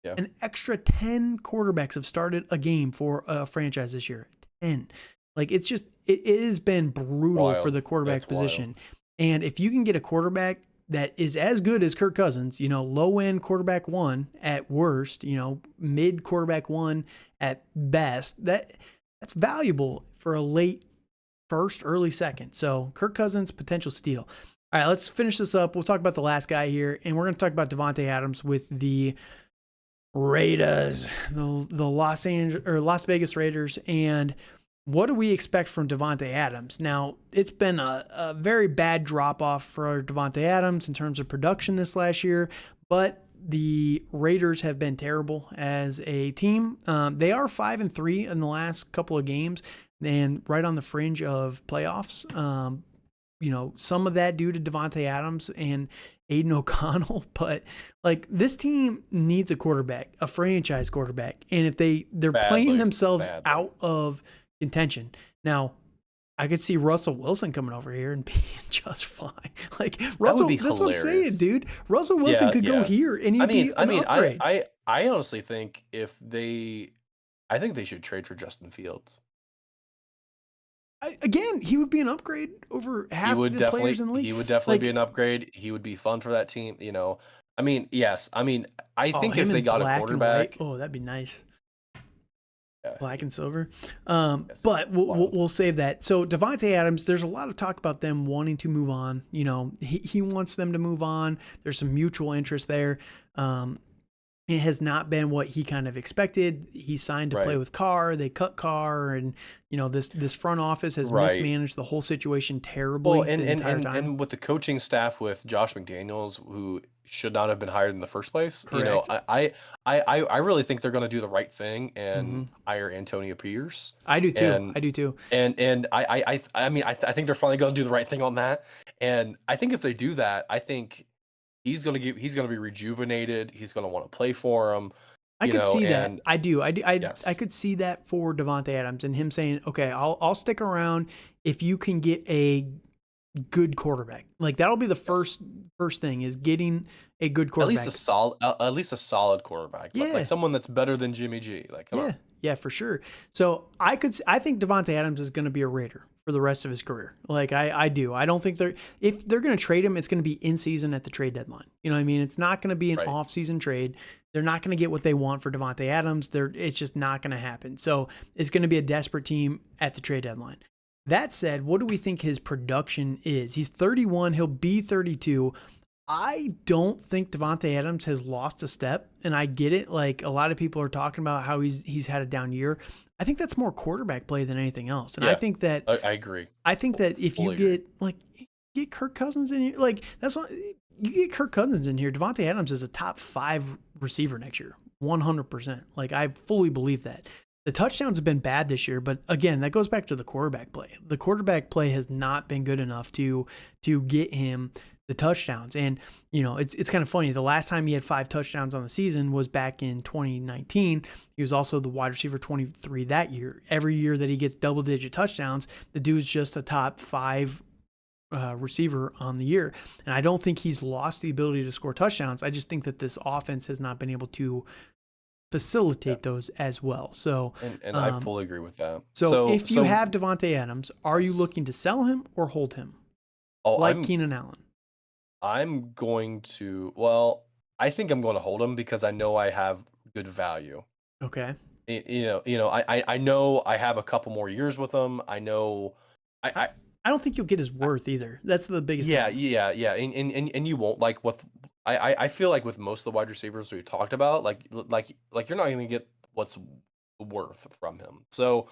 yeah. An extra 10 quarterbacks have started a game for a franchise this year. 10. Like, it's just, it has been brutal for Wild. the quarterback That's wild. position. And if you can get a quarterback that is as good as Kirk Cousins, low end quarterback one at worst, mid quarterback one at best, that's valuable for a late first, early second. So Kirk Cousins, potential steal. All right, let's finish this up. We'll talk about the last guy here, and we're going to talk about Devante Adams with the Raiders, the Las Vegas Raiders. And what do we expect from Devante Adams? Now, it's been a very bad drop-off for Devante Adams in terms of production this last year, but the Raiders have been terrible as a team. They are 5-3 in the last couple of games and right on the fringe of playoffs. Some of that due to Devante Adams and Aiden O'Connell, but like this team needs a quarterback, a franchise quarterback. And if they're playing themselves out of contention. Now, I could see Russell Wilson coming over here and being just fine. Like Russell, that's what I'm saying, dude. Russell Wilson could go here and he'd be an upgrade. I honestly think I think they should trade for Justin Fields. Again, he would be an upgrade over half the players in the league. He would definitely be an upgrade. He would be fun for that team. Yes. I think if they got a quarterback, that'd be nice. Yeah. Black and silver. But we'll save that. So Devante Adams, there's a lot of talk about them wanting to move on. He wants them to move on. There's some mutual interest there. It has not been what he kind of expected. He signed to play with Carr. They cut Carr, and this front office has mismanaged the whole situation terribly. Well, and with the coaching staff with Josh McDaniels, who should not have been hired in the first place. Correct. I really think they're going to do the right thing and hire Antonio Pierce. I do too. And I think they're finally going to do the right thing on that. And I think if they do that, I think he's going to be rejuvenated. He's going to want to play for him. I could see that. I do. Yes. I could see that for Devante Adams and him saying, "Okay, I'll stick around if you can get a good quarterback." Like that'll be the first thing is getting a good quarterback. At least a solid quarterback. Yeah. Like someone that's better than Jimmy G. Like come on. Yeah, for sure. So I think Devante Adams is going to be a Raider for the rest of his career. Like I do. I don't think if they're going to trade him, it's going to be in season at the trade deadline. You know what I mean? It's not going to be an off-season trade. They're not going to get what they want for Devante Adams. It's just not going to happen. So it's going to be a desperate team at the trade deadline. That said, what do we think his production is? He's 31. He'll be 32. I don't think Devante Adams has lost a step, and I get it. Like a lot of people are talking about how he's had a down year. I think that's more quarterback play than anything else. And I think that I agree. I think that if you get Kirk Cousins in here, like you get Kirk Cousins in here, Devante Adams is a top 5 receiver next year, 100%. Like I fully believe that. The touchdowns have been bad this year, but again, that goes back to the quarterback play. The quarterback play has not been good enough to get him the touchdowns. And, it's kind of funny. The last time he had 5 touchdowns on the season was back in 2019. He was also the wide receiver 23 that year. Every year that he gets double-digit touchdowns, the dude's just a top 5 receiver on the year. And I don't think he's lost the ability to score touchdowns. I just think that this offense has not been able to facilitate those as well. So, and I fully agree with that. So if you have Devante Adams, are you looking to sell him or hold him? Keenan Allen. I'm going to, I think I'm going to hold him because I know I have good value. Okay. I know I have a couple more years with him. I know I don't think you'll get his worth either. That's the biggest thing. Yeah. And you won't like what I feel like with most of the wide receivers we talked about, like you're not going to get what's worth from him. So,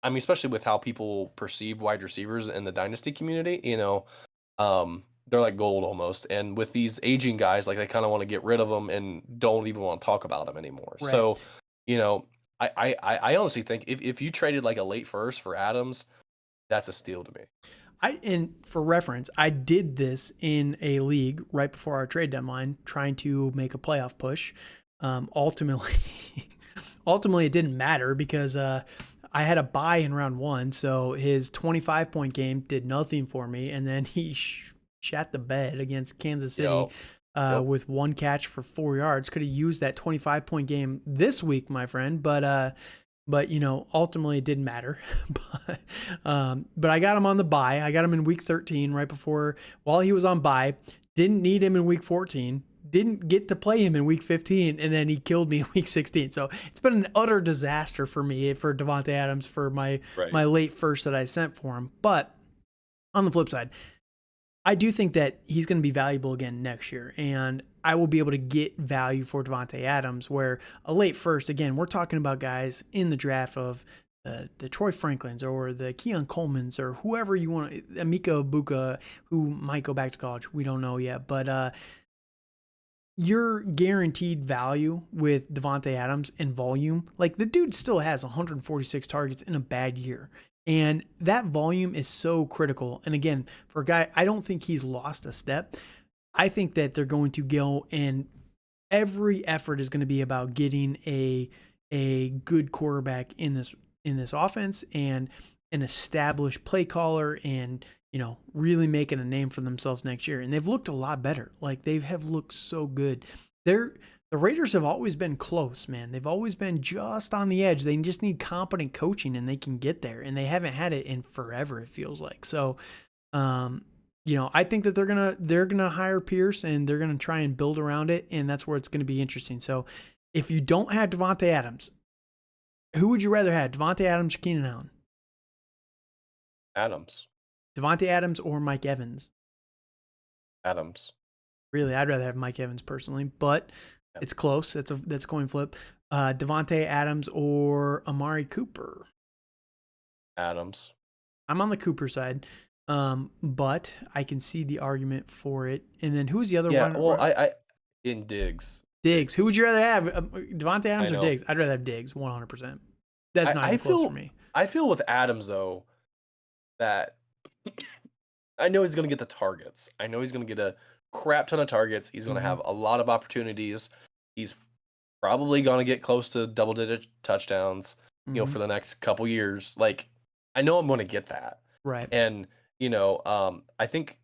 especially with how people perceive wide receivers in the Dynasty community, they're like gold almost. And with these aging guys, like they kind of want to get rid of them and don't even want to talk about them anymore. Right. So, you know, I honestly think if you traded like a late first for Adams, that's a steal to me. And for reference, I did this in a league right before our trade deadline, trying to make a playoff push. Ultimately, it didn't matter because I had a bye in round 1, so his 25-point game did nothing for me, and then he shat the bed against Kansas City with 1 catch for 4 yards. Could have used that 25-point game this week, my friend, but ultimately it didn't matter. but I got him on the bye. I got him in week 13 right before, while he was on bye. Didn't need him in week 14. Didn't get to play him in week 15, and then he killed me in week 16. So it's been an utter disaster for me, for Devante Adams, for my late first that I sent for him. But on the flip side, I do think that he's going to be valuable again next year, and I will be able to get value for Devante Adams, where a late first, again, we're talking about guys in the draft of the Troy Franklins or the Keon Colemans or whoever you want, Emeka Ibuka, who might go back to college. We don't know yet, but your guaranteed value with Devante Adams and volume, like the dude still has 146 targets in a bad year. And that volume is so critical. And again, for a guy, I don't think he's lost a step. I think that they're going to go, and every effort is going to be about getting a good quarterback in this offense and an established play caller, and really making a name for themselves next year. And they've looked a lot better. Like, they have looked so good. The Raiders have always been close, man. They've always been just on the edge. They just need competent coaching, and they can get there. And they haven't had it in forever, it feels like. So, I think that they're gonna hire Pierce, and they're gonna try and build around it, and that's where it's gonna be interesting. So, if you don't have Devante Adams, who would you rather have, Devante Adams or Keenan Allen? Adams. Devante Adams or Mike Evans? Adams. Really, I'd rather have Mike Evans personally, but it's close. That's a coin flip. Devante Adams or Amari Cooper? Adams. I'm on the Cooper side, but I can see the argument for it. And then who's the other one? Well, I in Diggs. Diggs. Who would you rather have, Devante Adams or Diggs? I'd rather have Diggs, 100%. That's not even close for me. I feel with Adams, though, that I know he's going to get the targets. I know he's going to get a crap ton of targets. He's going to have a lot of opportunities. He's probably going to get close to double-digit touchdowns, for the next couple years. Like, I know I'm going to get that. Right. And, I think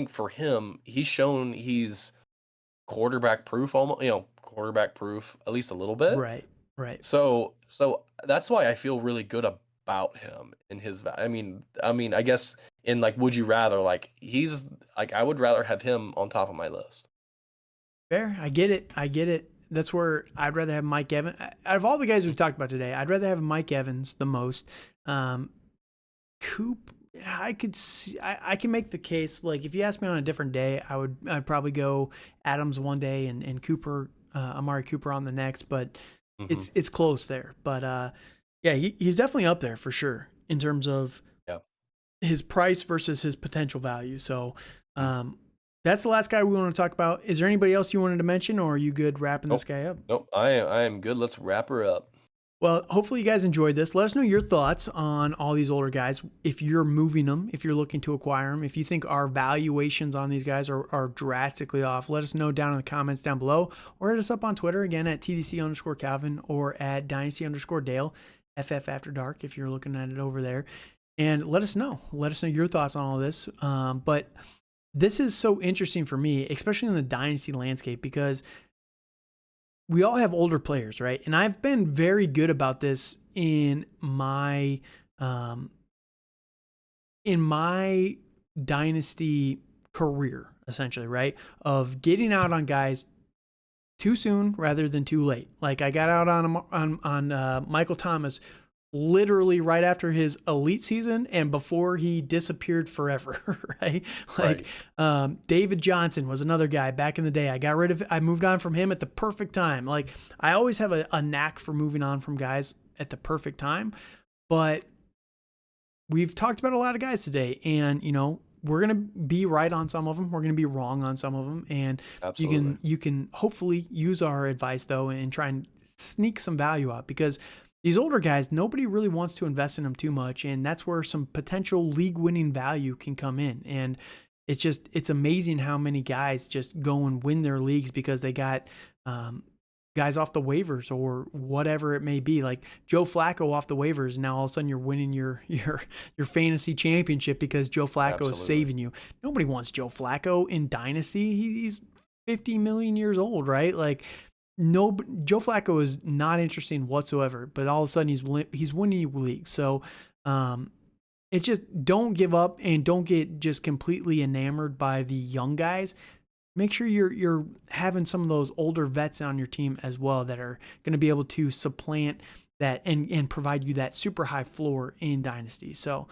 for him, he's shown he's quarterback proof, almost, quarterback proof at least a little bit. Right. So that's why I feel really good about him and his. I mean, I guess in like, would you rather, like, he's like, I would rather have him on top of my list. Fair. I get it. That's where I'd rather have Mike Evans. Out of all the guys we've talked about today, I'd rather have Mike Evans the most. Coop, I could see, I can make the case. Like, if you asked me on a different day, I'd probably go Adams one day and Cooper, Amari Cooper on the next. But it's close there. But he's definitely up there for sure in terms of his price versus his potential value. So that's the last guy we want to talk about. Is there anybody else you wanted to mention, or are you good wrapping this guy up? Nope, I am good. Let's wrap her up. Well, hopefully you guys enjoyed this. Let us know your thoughts on all these older guys. If you're moving them, if you're looking to acquire them, if you think our valuations on these guys are drastically off, let us know down in the comments down below, or hit us up on Twitter, again, at TDC_Calvin or at Dynasty_Dale, FF After Dark, if you're looking at it over there. And let us know. Let us know your thoughts on all this. But this is so interesting for me, especially in the Dynasty landscape, because we all have older players, right? And I've been very good about this in my Dynasty career, essentially, right? Of getting out on guys too soon rather than too late. Like, I got out on Michael Thomas literally right after his elite season and before he disappeared forever, right? Like, David Johnson was another guy back in the day. I moved on from him at the perfect time. Like, I always have a knack for moving on from guys at the perfect time, but we've talked about a lot of guys today, and, we're gonna be right on some of them. We're gonna be wrong on some of them, and Absolutely. you can hopefully use our advice though and try and sneak some value out, because these older guys, nobody really wants to invest in them too much, and that's where some potential league-winning value can come in. And it's amazing how many guys just go and win their leagues because they got guys off the waivers or whatever it may be. Like Joe Flacco off the waivers, and now all of a sudden you're winning your fantasy championship because Joe Flacco is saving you. Nobody wants Joe Flacco in Dynasty. He's 50 million years old, right? Like, no, Joe Flacco is not interesting whatsoever, but all of a sudden he's winning you leagues. So it's just, don't give up and don't get just completely enamored by the young guys. Make sure you're having some of those older vets on your team as well that are going to be able to supplant that and provide you that super high floor in Dynasty. So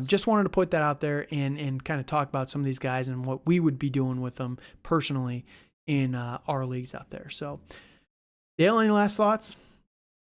just wanted to put that out there and kind of talk about some of these guys and what we would be doing with them personally in our leagues out there. So Dale, any last thoughts?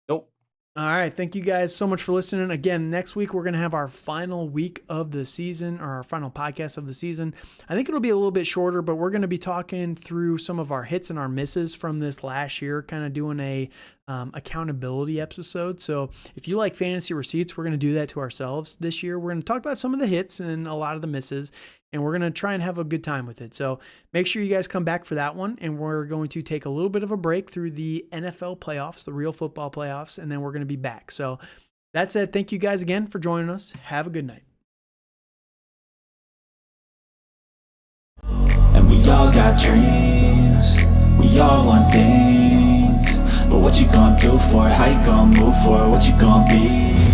Nope. All right. Thank you guys so much for listening. Again, next week, we're going to have our final week of the season, or our final podcast of the season. I think it'll be a little bit shorter, but we're going to be talking through some of our hits and our misses from this last year, kind of doing a accountability episode. So if you like fantasy receipts, we're going to do that to ourselves this year. We're going to talk about some of the hits and a lot of the misses, and we're going to try and have a good time with it. So make sure you guys come back for that one, and we're going to take a little bit of a break through the NFL playoffs, the real football playoffs, and then we're going to be back. So that said, thank you guys again for joining us. Have a good night. And we all got dreams, we all want things, but what you gonna do for it? How you gonna move for it? What you gonna be?